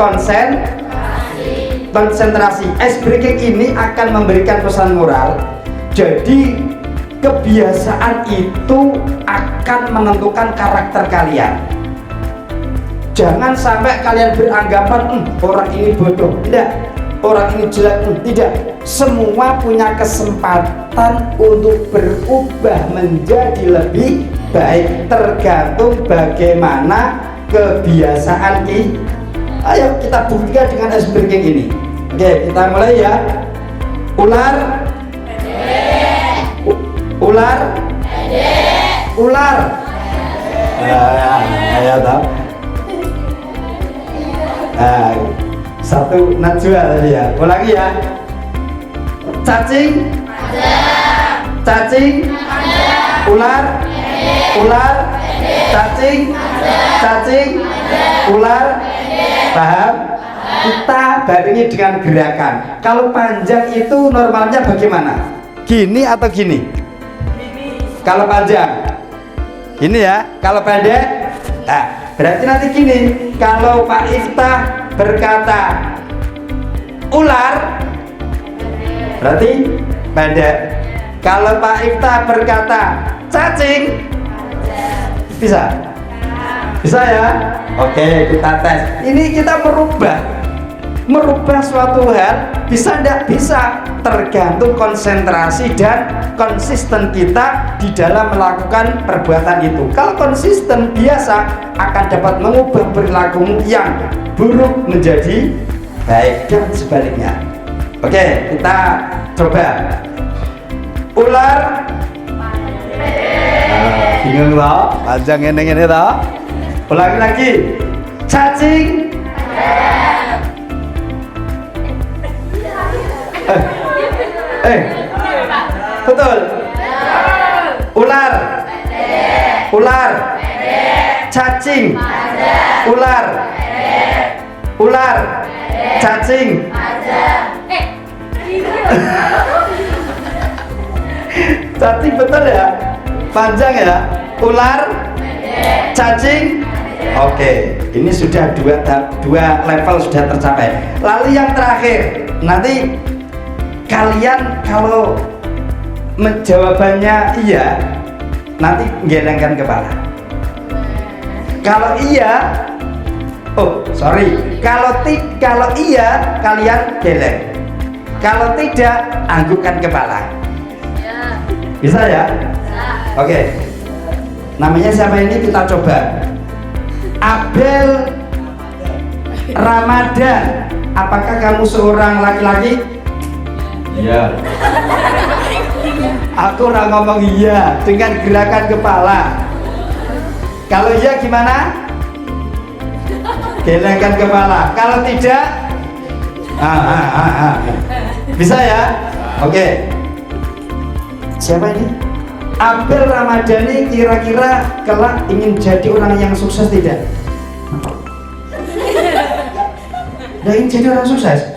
konsentrasi. Ice breaking ini akan memberikan pesan moral. Jadi kebiasaan itu akan menentukan karakter kalian. Jangan sampai kalian beranggapan orang ini bodoh. Tidak. Orang ini jelek. Tidak. Semua punya kesempatan untuk berubah menjadi lebih baik, tergantung bagaimana kebiasaan kita. Ayo kita buktikan dengan ice breaking ini. Oke, kita mulai ya. Ular? Ular? Ular? Ayo tahu. Satu najwa tadi ya. Ulangi ya. Cacing? Cacing? Ular? Ular? Cacing? Cacing? Ular? Paham? Kita barengi dengan gerakan. Kalau panjang itu normalnya bagaimana? Gini atau gini? Kalau panjang gini ya. Kalau pendek berarti nanti gini. Kalau Pak Ifta berkata ular, berarti pendek. Kalau Pak Ifta berkata cacing, bisa? Bisa ya? Oke, kita tes. Ini kita merubah suatu hal. Bisa tidak? Bisa. Tergantung konsentrasi dan konsisten kita di dalam melakukan perbuatan itu. Kalau konsisten biasa akan dapat mengubah perilaku yang buruk menjadi baik dan sebaliknya. Oke, kita coba. Ular bingung loh, panjang ini toh. Ulangi lagi. Cacing betul. Ular. Ular. Cacing. Ular. Ular. Cacing. Cacing betul ya? Panjang ya? Ular? Cacing? Oke, ini sudah dua level sudah tercapai. Lalu yang terakhir, nanti kalian kalau jawabannya iya, nanti gelengkan kepala. Kalau iya, kalau iya kalian geleng. Kalau tidak, anggukkan kepala. Bisa ya? Oke. Namanya siapa ini? Kita coba. Abel Ramadan. Apakah kamu seorang laki-laki? Iya. Aku orang ngomong iya dengan gerakan kepala. Kalau iya gimana? Gelengkan kepala. Kalau tidak, bisa ya? Oke. Siapa ini? Abel Ramadhani kira-kira kelak ingin jadi orang yang sukses tidak? Nggak ingin jadi orang sukses?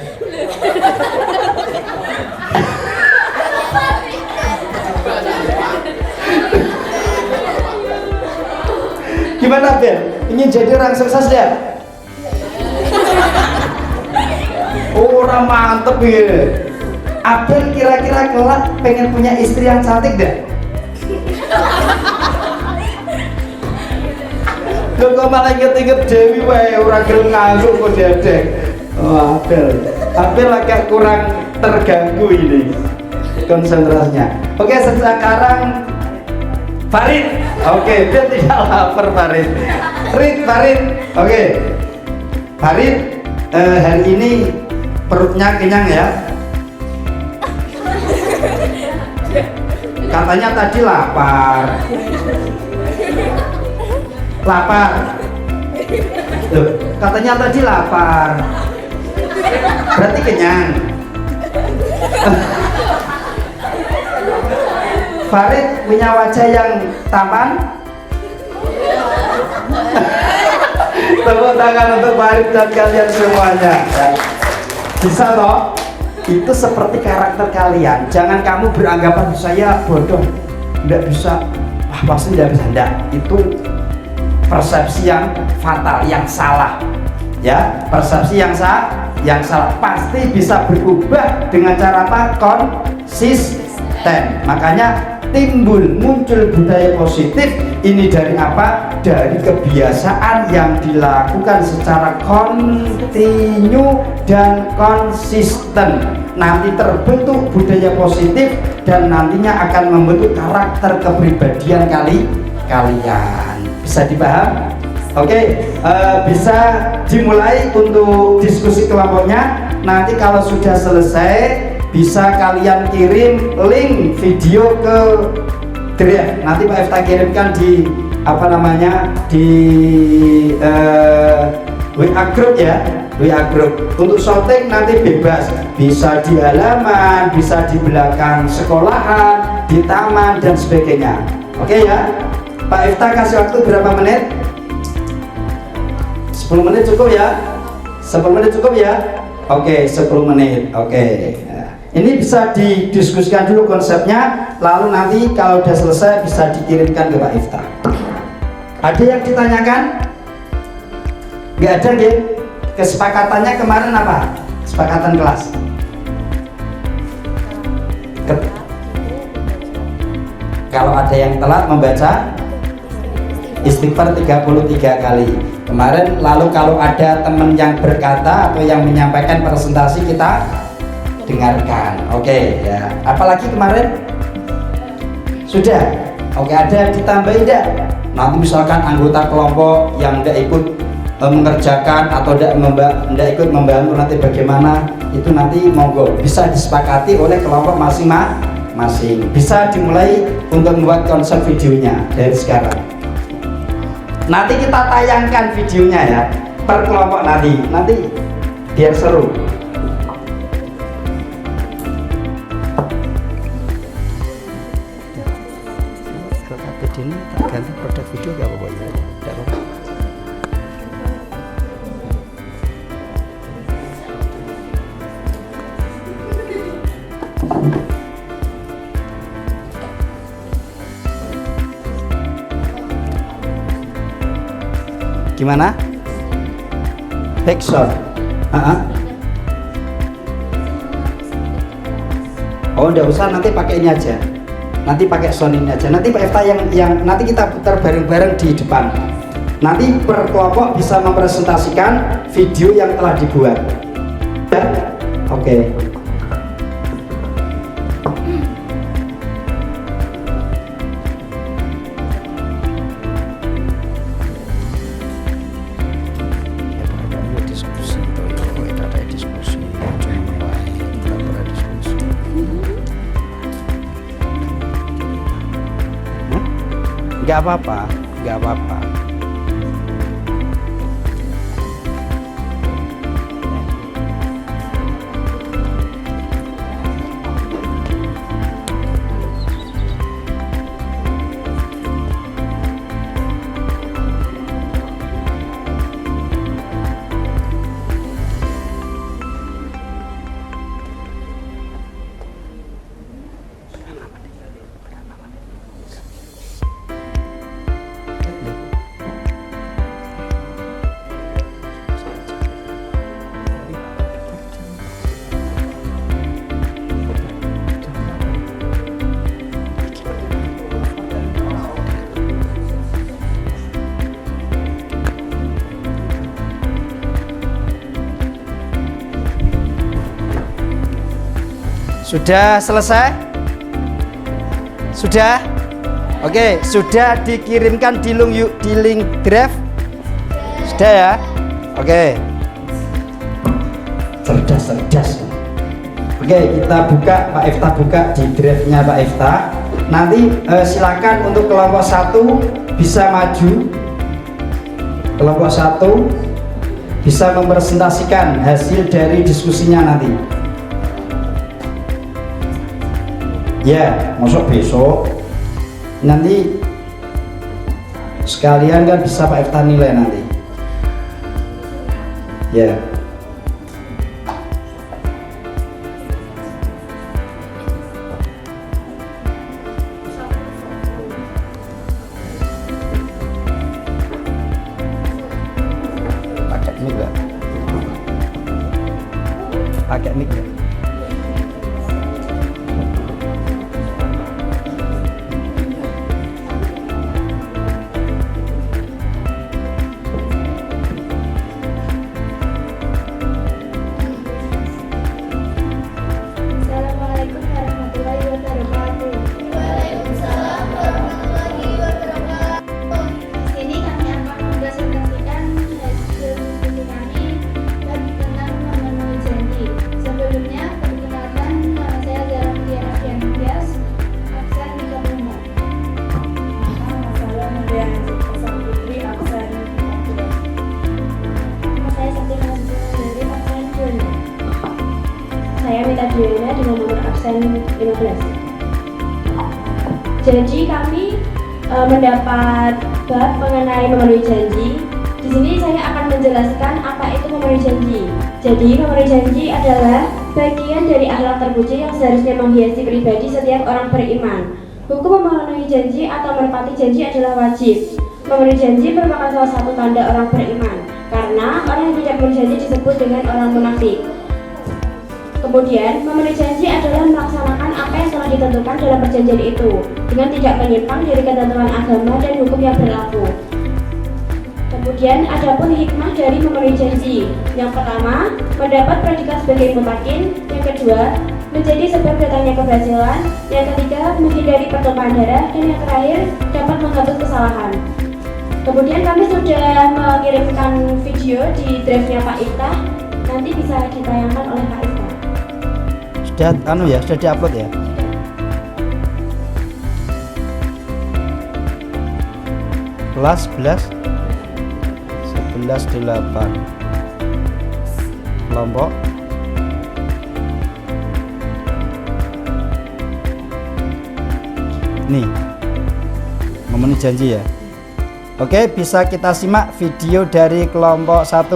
Gimana Abel? Ingin jadi orang sukses ya? Orang mantep ya. Abel kira-kira kelak pengen punya istri yang cantik deh? Loh kok malah inget-inget Dewi wae orang gelem ngangguk kok dedek. Oh Abel agak kurang terganggu ini konsentrasinya. Oke, sekarang Farid. Oke, dia tidak lapar Farid. Farid. Oke. Farid, hari ini perutnya kenyang ya? Katanya tadi lapar. Loh, katanya tadi lapar. Berarti kenyang. Farid punya wajah yang tampan. Tepuk tangan untuk Farid dan kalian semuanya. Bisa toh? Itu seperti karakter kalian. Jangan kamu beranggapan saya bodoh, tidak bisa, pasti tidak bisa. Tidak, itu persepsi yang fatal, yang salah. Ya, persepsi yang salah. Pasti bisa berubah dengan cara apa? Konsisten. Makanya muncul budaya positif ini dari apa? Dari kebiasaan yang dilakukan secara kontinu dan konsisten. Nanti terbentuk budaya positif dan nantinya akan membentuk karakter kepribadian kalian. Bisa dipaham? Oke, bisa dimulai untuk diskusi kelompoknya. Nanti kalau sudah selesai bisa kalian kirim link video ke Drive. Nanti Pak Efta kirimkan di di WA group ya, WA group. Untuk shooting nanti bebas, bisa di halaman, bisa di belakang sekolahan, di taman dan sebagainya. Oke ya, Pak Efta kasih waktu berapa menit? 10 menit cukup ya? 10 menit cukup ya? Oke, 10 menit. Oke. Ini bisa didiskusikan dulu konsepnya, lalu nanti kalau sudah selesai bisa dikirimkan ke Pak Ifta. Ada yang ditanyakan? Nggak ada ya? Kesepakatannya kemarin apa? Kesepakatan kelas. Kalau ada yang telat membaca istighfar 33 kali kemarin. Lalu kalau ada teman yang berkata atau yang menyampaikan presentasi, kita dengarkan. Oke ya. Apalagi kemarin sudah. Oke, ada ditambahin tidak? Nanti misalkan anggota kelompok yang tidak ikut mengerjakan atau tidak ikut membantu, nanti bagaimana? Itu nanti monggo bisa disepakati oleh kelompok masing-masing. Bisa dimulai untuk membuat konsep videonya dari sekarang. Nanti kita tayangkan videonya ya per kelompok nanti biar seru. Ini tak ganti produk video gak apa-apa ya? Tidak apa-apa. Gimana? Backsound. Oh, enggak usah, nanti pakai ini aja. Nanti pakai sound ini aja. Nanti Pak Efta yang nanti kita putar bareng-bareng di depan. Nanti per kelompok bisa mempresentasikan video yang telah dibuat. Ya? Oke. Nggak apa-apa, nggak apa-apa. Sudah selesai? Sudah? Oke, sudah dikirimkan di link drive? Sudah ya? Oke. Cerdas. Oke, kita buka, Pak Efta buka di drive-nya Pak Efta. Nanti silakan untuk kelompok 1 bisa maju. Kelompok 1 bisa mempresentasikan hasil dari diskusinya nanti. Ya, masuk besok nanti sekalian kan bisa Pak Efta nilai nanti. Ya. Pakai mic nggak? Pakai mic nggak? dengan nomor absen 15. Jadi kami mendapat bab mengenai memenuhi janji. Di sini saya akan menjelaskan apa itu memenuhi janji. Jadi memenuhi janji adalah bagian dari akhlak terpuji yang seharusnya menghiasi pribadi setiap orang beriman. Hukum memenuhi janji atau menepati janji adalah wajib. Memenuhi janji merupakan salah satu tanda orang beriman, karena orang yang tidak memenuhi janji disebut dengan orang munafik. Kemudian, memenuhi janji adalah melaksanakan apa yang telah ditentukan dalam perjanjian itu, dengan tidak menyimpang dari ketentuan agama dan hukum yang berlaku. Kemudian, ada pun hikmah dari memenuhi janji. Yang pertama, mendapat predikat sebagai mutakin. Yang kedua, menjadi sebab datangnya keberhasilan. Yang ketiga, menghindari pertumpahan darah. Dan yang terakhir, dapat menghapus kesalahan. Kemudian kami sudah mengirimkan video di drive-nya Pak Iftah. Nanti bisa ditayangkan oleh Pak Iftah. Sudah sudah diupload ya? Kelas 11-8 kelompok nih memenuhi janji ya. Oke, bisa kita simak video dari kelompok 1.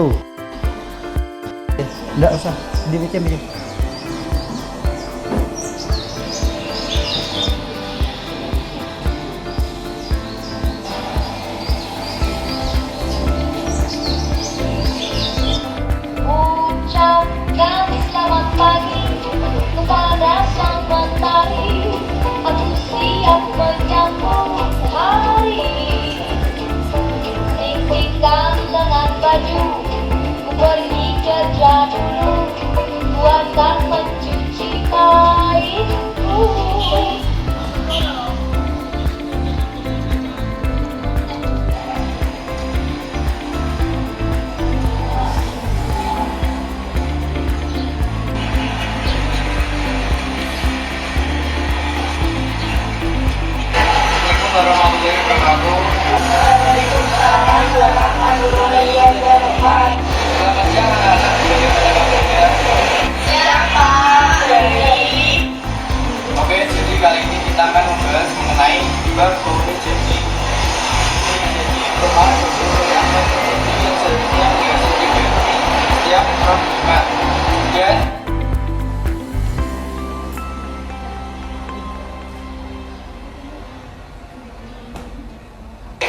Enggak usah dibikin. wabarakatuh. Selamat siang anak-anak. Siang Pak. Oke, jadi kali ini kita akan membahas mengenai berkomunikasi. Perubahan sosial yang seharusnya dikasih setiap perempuan. Dan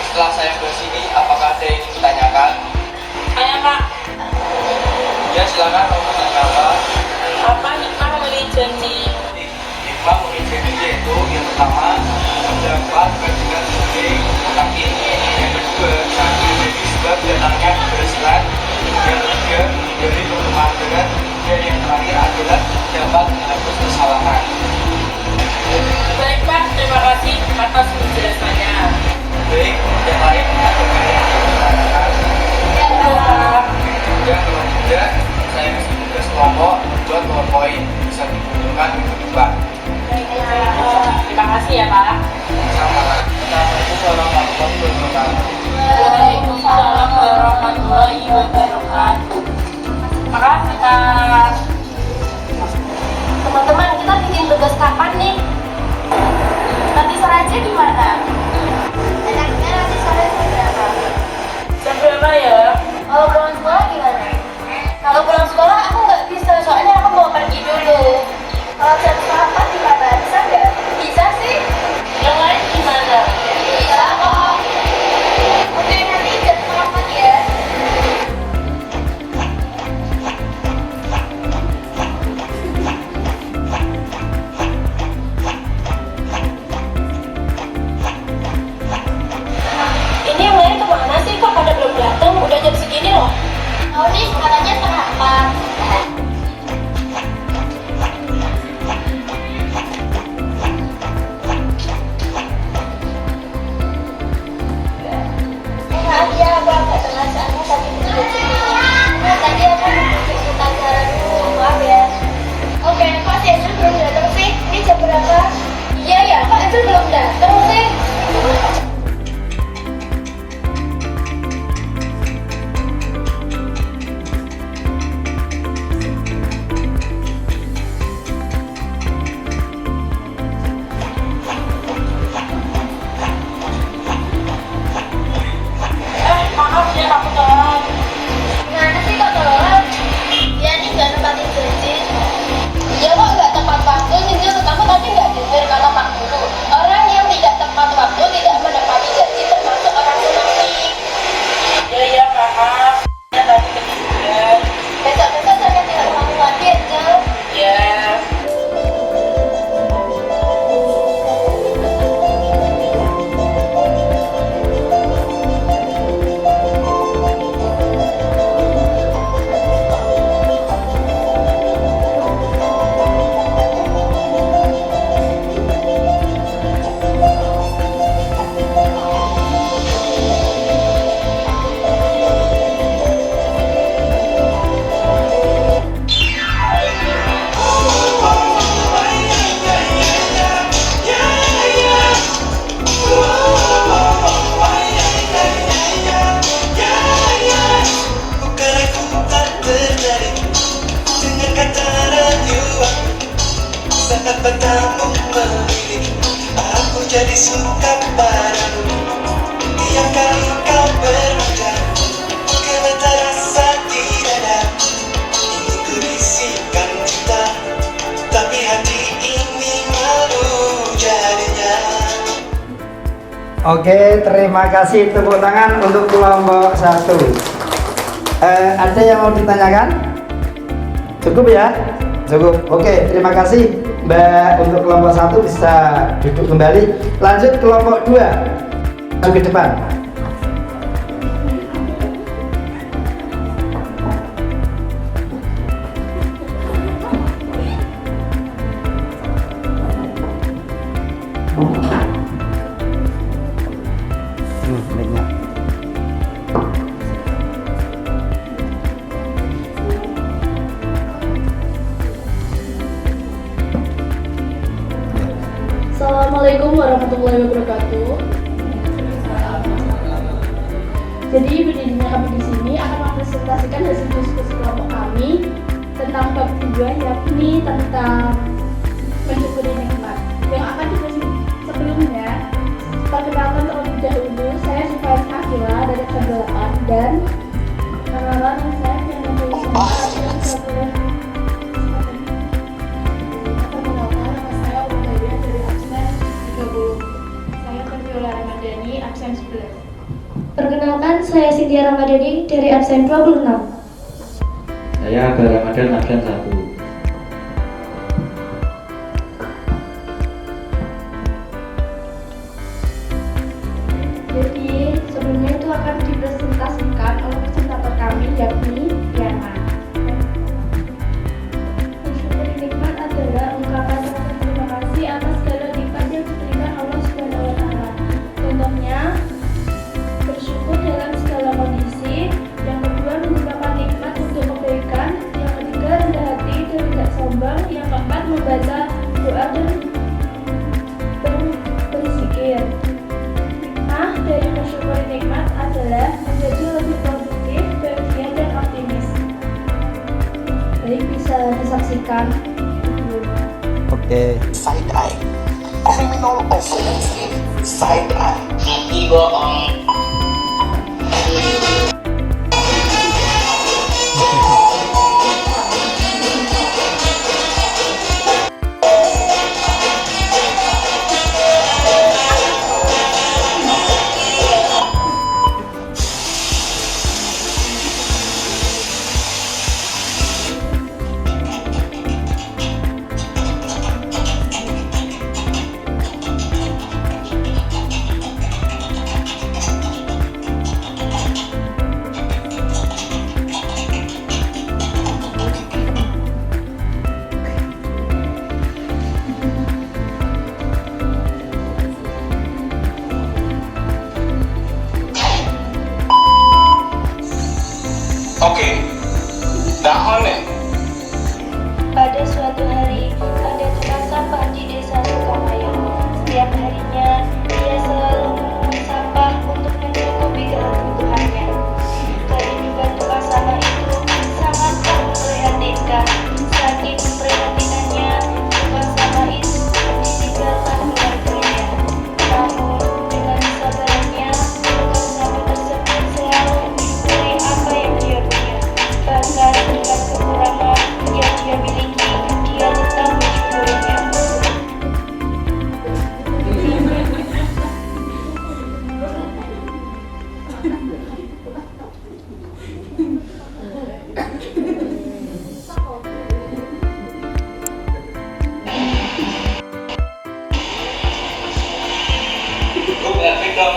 setelah saya bahas ini, apakah ada yang ingin ditanyakan? Tanya Pak, Ya, silakan mau bertanya apa? apa hikmah memilih jenis? Hikmah memilih yaitu yang pertama mendapat kandungan sebagai kaki, yang kedua kaki menjadi sebab datangnya keberhasilan, yang ketiga menghindari kelemahan berat, dan yang terakhir adalah dapat menghapus kesalahan. Baik Pak, terima kasih atas penjelasannya. Baik, yang lain ada yang ditanyakan? Ya, kalau tidak, saya kasih tugas kelompok buat PowerPoint bisa dikumpulkan minggu depan. Terima kasih ya Pak. Sama. Assalamualaikum warahmatullahi wabarakatuh. Waalaikumsalam warahmatullahi wabarakatuh. Makasih Pak. Teman-teman, kita bikin tugas kapan nih? Nanti sore aja gimana? Enaknya nanti sore jam berapa? Jam berapa ya? Kalau pulang sekolah gimana? Kalau pulang sekolah aku nggak bisa, soalnya aku mau pergi dulu. Kalau jam 4 gimana? Bisa nggak? Bisa sih. Yang lain gimana? Bisa kok. Oke, nanti jam 4 ya. Ini yang lain kemana sih? Kok pada belum datang? Udah jam segini loh. Oh nih, katanya setengah 4. Maaf ya, aku agak telat soalnya tadi belum segini. Tadi aku ikutan cara dulu, maaf ya. Oke, kok si Angel belum datang sih? Ini jam berapa? Iya ya, kok Angel belum datang sih? Maaf ya aku telat. Gimana sih kok telat? Ya ini nggak nempatin janji. Iya kok nggak tepat waktu, Angel. Kamu tadi nggak dengar kata Pak Guru. Orang yang tidak tepat waktu tidak menepati janji termasuk orang munafik. Ya maaf. Ya tadi ketiduran. Besok-besok jangan tinggal kamu lagi, Angel. Ya. Bukan aku tak tertarik dengan kata radio saat bertamu memilih. Aku jadi suka padamu tiap kali kau berbicara. Gemetar rasa di dada ingin ku bisikan cinta, tapi hati ini malu jadinya. Oke, terima kasih, tepuk tangan untuk kelompok 1. Ada yang mau ditanyakan? Cukup ya? Cukup. Oke, terima kasih Mbak. Untuk kelompok 1 bisa duduk kembali. Lanjut kelompok 2. Maju ke depan. Mic-nya. Assalamualaikum warahmatullahi wabarakatuh. Jadi berdirinya kami di sini akan mempresentasikan hasil diskusi kelompok kami tentang bab 2, yakni tentang mensyukuri nikmat. Yang akan dipresentasikan sebelumnya, perkenalkan terlebih dahulu, saya Sifat Akila dari kelas 8 dan kenalan yang saya yang memiliki Perkenalkan, saya Cynthia Ramadhani dari absen 26. Saya Abel Ramadan absen 1. Jadi sebelumnya itu akan dipresentasikan oleh presentator kami, yakni Yana. Mensyukuri nikmat adalah ungkapan rasa terima kasih atas segala nikmat yang diberikan Allah Subhanahu wa Ta'ala. Contohnya, bersyukur dalam segala kondisi. Yang kedua, menggunakan nikmat untuk kebaikan. Yang ketiga, rendah hati dan tidak sombong. Yang keempat, membaca doa dan berzikir. Hikmah dari mensyukuri nikmat adalah menjadi lebih produktif, bahagia, dan optimis. Baik, bisa disaksikan. Oke. Side eye. Criminal offensive side eye. Mati bohong. Oke, dahon nih. Pada suatu hari, ada tukang sampah di desa Sukamayan. Setiap harinya, dia selalu memungut sampah untuk mencukupi kebutuhannya. Kehidupan tukang sampah itu sangat memprihatinkan. Saking memprihatinkannya, tukang sampah itu ditinggalkan keluarganya. Namun, dengan kesabarannya, tukang sampah tersebut selalu memberi apa yang dia punya. Bahkan dengan kekurangan yang dia miliki, dia tetap mensyukurinya. Gue ngerti dong.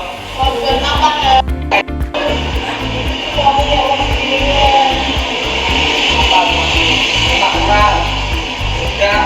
Apa kurang? Udah.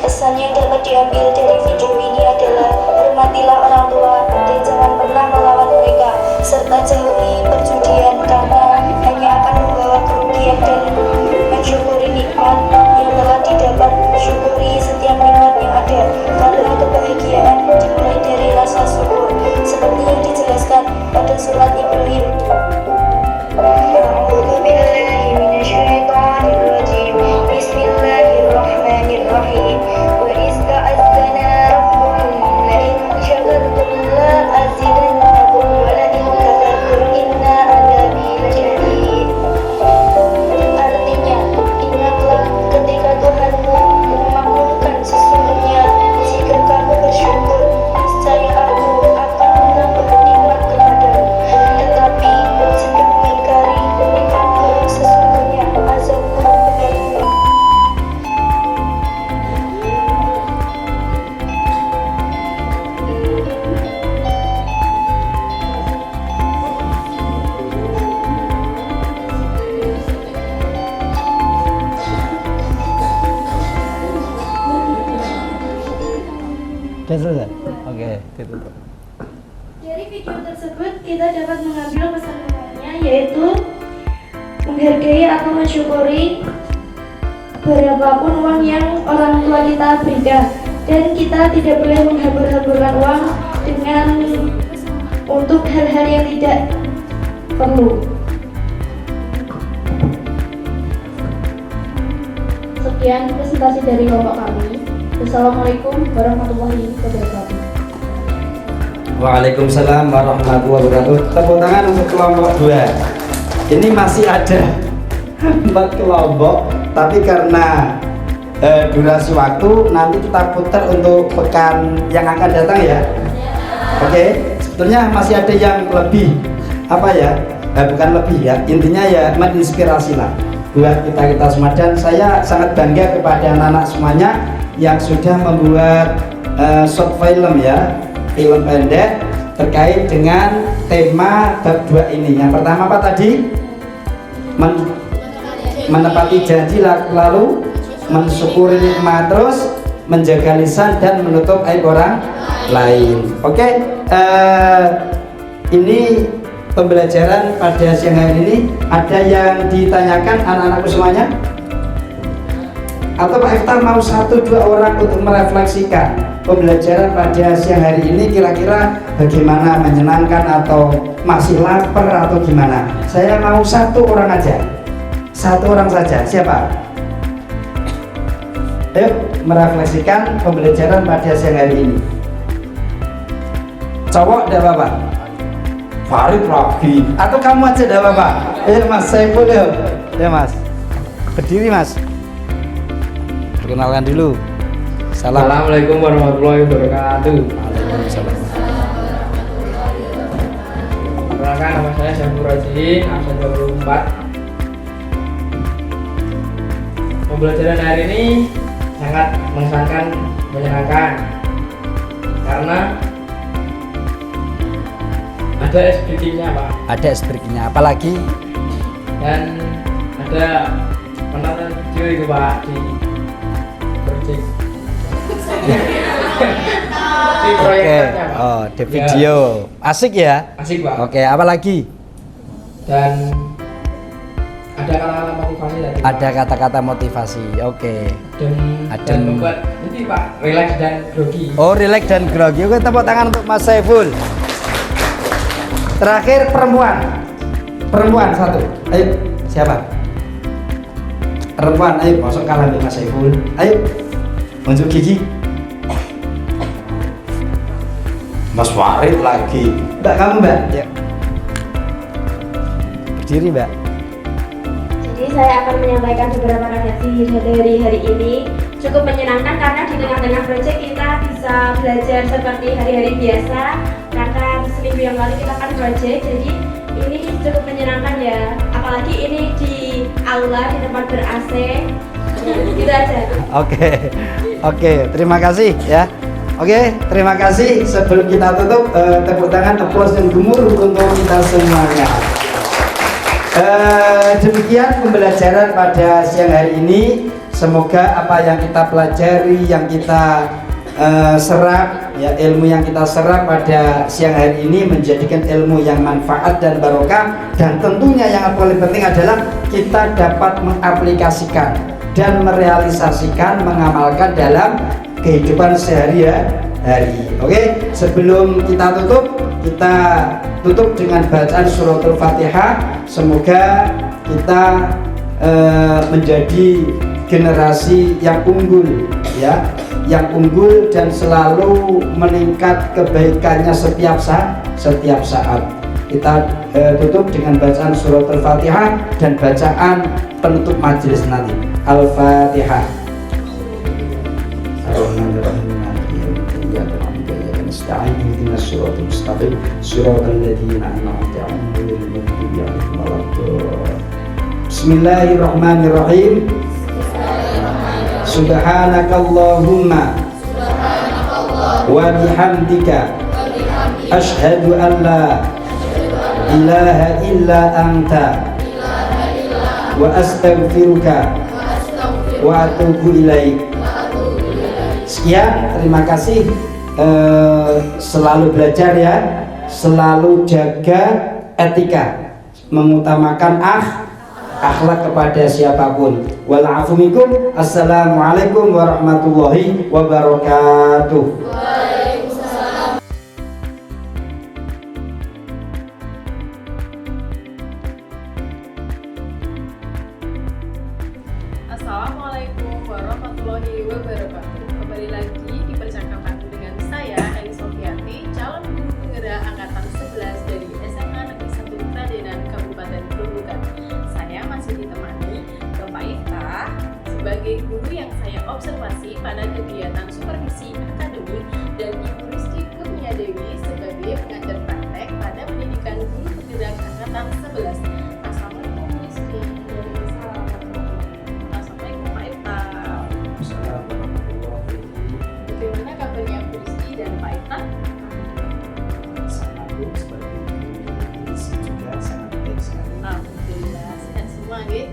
Pesan yang dapat diambil dari video ini adalah hormatilah orang tua dan jangan pernah melawan mereka, serta jauhi perjudian karena hanya akan membawa kerugian, dan mensyukuri nikmat yang telah didapat. Syukuri setiap nikmat yang ada karena kebahagiaan dimulai dari rasa syukur, seperti yang dijelaskan pada surat Ibrahim. Bismillahirrahmanirrahim. Wa iz ta'azzana Sudah selesai? Oke, ditutup. Dari video tersebut kita dapat mengambil pesan-pesannya, yaitu menghargai atau mensyukuri berapapun uang yang orang tua kita berikan, dan kita tidak boleh menghambur-hamburkan uang dengan untuk hal-hal yang tidak perlu. Sekian presentasi dari kelompok kami. Wassalamualaikum warahmatullahi wabarakatuh. Waalaikumsalam warahmatullahi wabarakatuh. Tepuk tangan untuk kelompok 2. Ini masih ada 4 kelompok, tapi karena durasi waktu nanti kita putar untuk pekan yang akan datang ya. Oke, sebetulnya masih ada yang lebih apa ya? Bukan lebih ya. Intinya ya menginspirasi lah buat kita semua, dan saya sangat bangga kepada anak-anak semuanya yang sudah membuat short film ya, film pendek terkait dengan tema bab 2 ini. Yang pertama apa tadi? Menepati janji, lalu mensyukuri nikmat, terus menjaga lisan dan menutup aib orang lain. Oke, ini pembelajaran pada siang hari ini. Ada yang ditanyakan anak-anakku semuanya? Atau Pak Iftar mau 1-2 orang untuk merefleksikan pembelajaran pada siang hari ini, kira-kira bagaimana, menyenangkan atau masih lapar atau gimana? Saya mau 1 orang aja, 1 orang saja. Siapa? Ayo merefleksikan pembelajaran pada siang hari ini. Cowok tidak apa-apa, Farid lagi, atau kamu aja tidak apa-apa. Mas Saiful ya Mas, berdiri Mas, perkenalkan dulu. Assalamualaikum warahmatullahi wabarakatuh. Perkenalkan, nama saya Syafur Rajin, absen 24. Pembelajaran hari ini sangat menyenangkan karena ada SBK-nya Pak. Ada SBK-nya, apalagi? Dan ada penonton video itu Pak di proyek. Di proyeknya Pak. Oh, di video. Ya. Asik ya? Asik Pak. Oke, apalagi? Dan ada kata-kata motivasi tadi. Ada kata-kata motivasi. Oke. Dan membuat ini Pak, relax dan grogi. Oh, relax dan grogi. Oke, tepuk tangan untuk Mas Saiful. Terakhir perempuan 1. Ayo, siapa? Perempuan, ayo masuk kalah dengan Mas Saiful. Ayo, unjuk gigi. Mas Farid lagi. Mbak, kamu Mbak? Ya. Berdiri Mbak. Jadi saya akan menyampaikan beberapa refleksi dari hari ini. Cukup menyenangkan karena di tengah-tengah proyek kita bisa belajar seperti hari-hari biasa. Karena seminggu yang lalu kita kan proyek, jadi ini cukup menyenangkan ya. Apalagi ini di aula, di tempat ber-AC. Gitu aja. Oke, terima kasih ya. Oke, terima kasih. Sebelum kita tutup, tepuk tangan, aplaus dan gemuruh untuk kita semuanya. Demikian pembelajaran pada siang hari ini. Semoga apa yang kita pelajari, yang kita serap, ya ilmu yang kita serap pada siang hari ini menjadikan ilmu yang manfaat dan barokah. Dan tentunya yang paling penting adalah kita dapat mengaplikasikan dan merealisasikan, mengamalkan dalam kehidupan sehari-hari. Oke, sebelum kita tutup dengan bacaan suratul Fatihah. Semoga kita menjadi generasi yang unggul ya, yang unggul dan selalu meningkat kebaikannya setiap saat. Kita tutup dengan bacaan suratul Fatihah dan bacaan penutup majelis nanti. Al-Fatihah. Bismillahirrahmanirrahim. Subhanakallahumma wa bihamdika asyhadu an la ilaha illa anta wa astaghfiruka wa atubu ilaik. Sekian, terima kasih. selalu belajar ya, selalu jaga etika, mengutamakan akhlak kepada siapapun. Wal afu minkum. Assalamualaikum warahmatullahi wabarakatuh. Assalamualaikum warahmatullahi wabarakatuh. Kembali lagi di percakapan dengan saya Eli Sofiati, calon guru penggerak angkatan 11 dari SMA Negeri 1 Kradenan Kabupaten Gerobogan. Saya masih ditemani Bapak Iftah sebagai guru yang saya observasi pada kegiatan supervisi akademik, dan Ibu Rizky Kurnia Dewi sebagai pengajar praktek pada pendidikan guru penggerak angkatan 11. Assalamualaikum Rizky. Assalamualaikum Pak Iftah. Bagaimana kabarnya Bu Rizky dan Pak Iftah? Sangat baik, seperti Rizky juga sangat baik sekali. Alhamdulillah sehat semua nggih.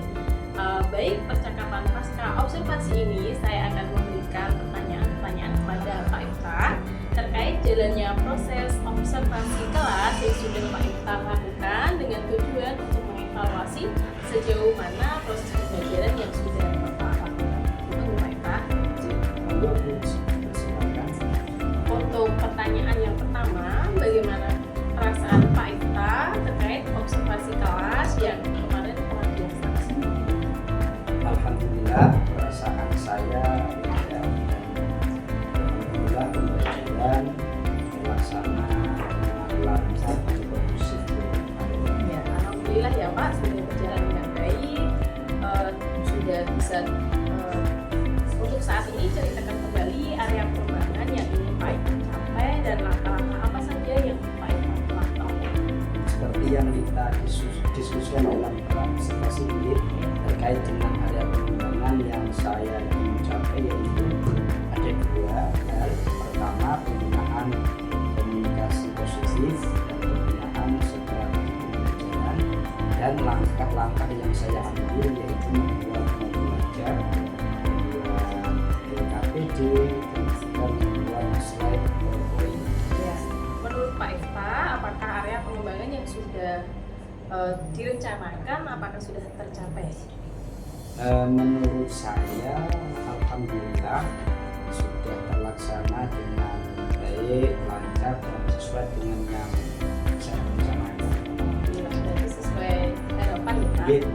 Baik, percakapan pasca observasi ini saya akan memberikan pertanyaan-pertanyaan kepada Pak Iftah terkait jalannya proses observasi kelas yang sudah Pak Iftah lakukan dengan tujuan untuk mengevaluasi sejauh mana proses pembelajaran yang sudah Bapak lakukan. Betul Pak Iftah? Monggo Bu, silakan. Untuk pertanyaan yang pertama, bagaimana perasaan Pak Iftah terkait observasi kelas yang kemarin telah dilaksanakan? Alhamdulillah, perasaan saya ya, alhamdulillah pembelajaran terlaksana dengan lancar dan kondusif. Ya, alhamdulillah ya Pak, sudah berjalan dengan baik. Sudah bisa untuk saat ini ceritakan kembali area pengembangan yang ingin Pak Iftah capai dan langkah-langkah apa saja yang Pak Iftah telah tempuh. Seperti yang kita diskusikan dalam observasi ini terkait dengan area pengembangan yang saya ingin capai, yaitu ada dua hal. Pertama, penggunaan komunikasi positif dan penggunaan strategi pembelajaran, dan langkah-langkah yang saya ambil yaitu membuat modul belajar, membuat LKPD, dan juga membuat slide PowerPoint. Ya, menurut Pak Iftah, apakah area pengembangan yang sudah direncanakan apakah sudah tercapai? Menurut saya, alhamdulillah sudah terlaksana dengan baik, lancar, dan sesuai dengan yang saya rencanakan. Alhamdulillah, berarti sesuai harapan ya Pak. Gitu.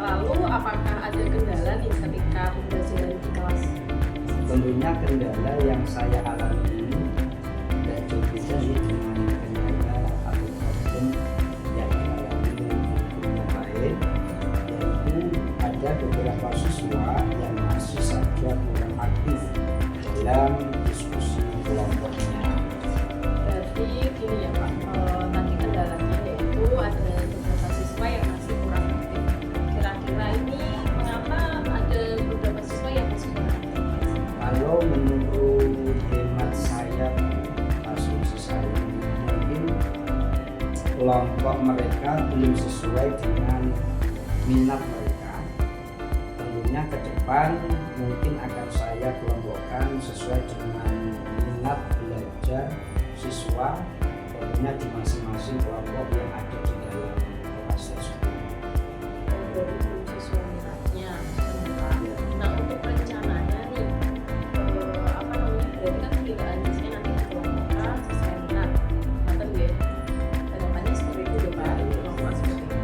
Lalu apakah ada kendala nih ketika pembelajaran di kelas? Tentunya kendala yang saya alami ini tidak jauh beda dengan kendala atau problem yang dialami guru yang lain, yaitu ada beberapa siswa yang masih saja kurang aktif dalam diskusi kelompoknya. Berarti gini ya Pak, tadi kendalanya yaitu ada beberapa siswa yang masih kurang aktif. Kira-kira ini mengapa ada beberapa siswa yang masih kurang aktif? Kalau menurut hemat saya, asumsi saya, mungkin kelompok mereka belum sesuai dengan minat mereka. Tentunya ke depan mungkin akan saya kelompokkan sesuai dengan minat belajar siswa, tentunya di masing-masing kelompok yang ada di dalam kelas tersebut. Dari siswa minatnya. Nah, untuk rencananya nih, berarti kan kegiatannya nanti dikelompokkan sesuai minat. Betul ya? Harapannya seperti itu ya Pak, dikelompokkan seperti itu.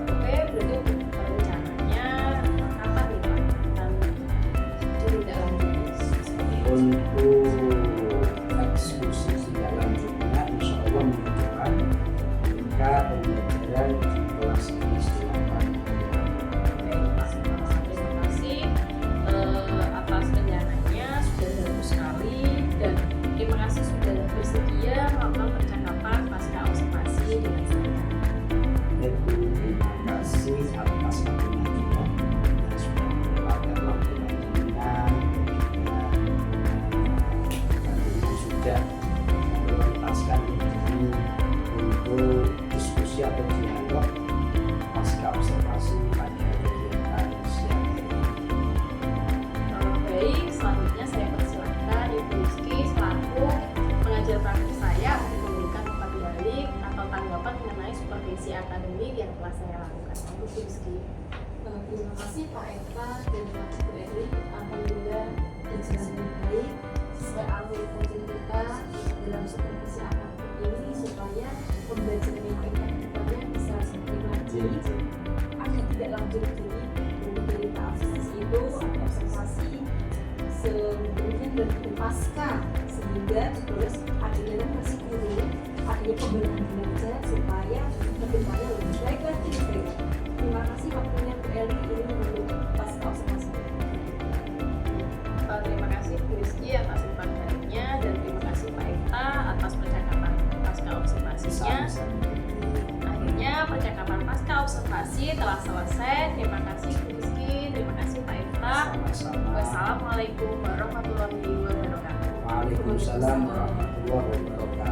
Oke, berarti untuk rencananya kapan nih Pak? Dan ditindaklanjuti seperti itu. Untuk eksekusi tindak lanjutnya, insya Allah minggu depan ketika pembelajaran di kelas ini silakan. Baik Pak, terima kasih atas rencananya, sudah bagus sekali, dan terima kasih sudah bersedia melakukan percakapan pasca observasi dengan saya. Terima kasih atas waktunya juga dan sudah menyempatkan waktu dengan supervisi akademik yang telah saya lakukan. Untuk Rizky. Terima kasih Pak Eka dan Pak Eri. Alhamdulillah dengan baik sesuai algoritma kita dalam supervisi akademik ini supaya pembelajaran yang kedepannya bisa semakin maju agar tidak lanjut dari tahap itu ada observasi sebelumnya dan pasca sehingga terus adanya masih guru adanya pembelajaran belajar supaya kedepannya lebih baik lagi. Terima kasih waktunya Bu Eli ini untuk pasca observasi. Terima kasih Bu Rizky atas informasinya dan terima kasih Pak Eka atas percakapan pasca observasinya. Akhirnya percakapan pasca observasi telah selesai. Terima kasih Bu Rizky, terima kasih Pak Eka. Wassalamualaikum warahmatullahi wabarakatuh. Waalaikumsalam warahmatullahi wabarakatuh.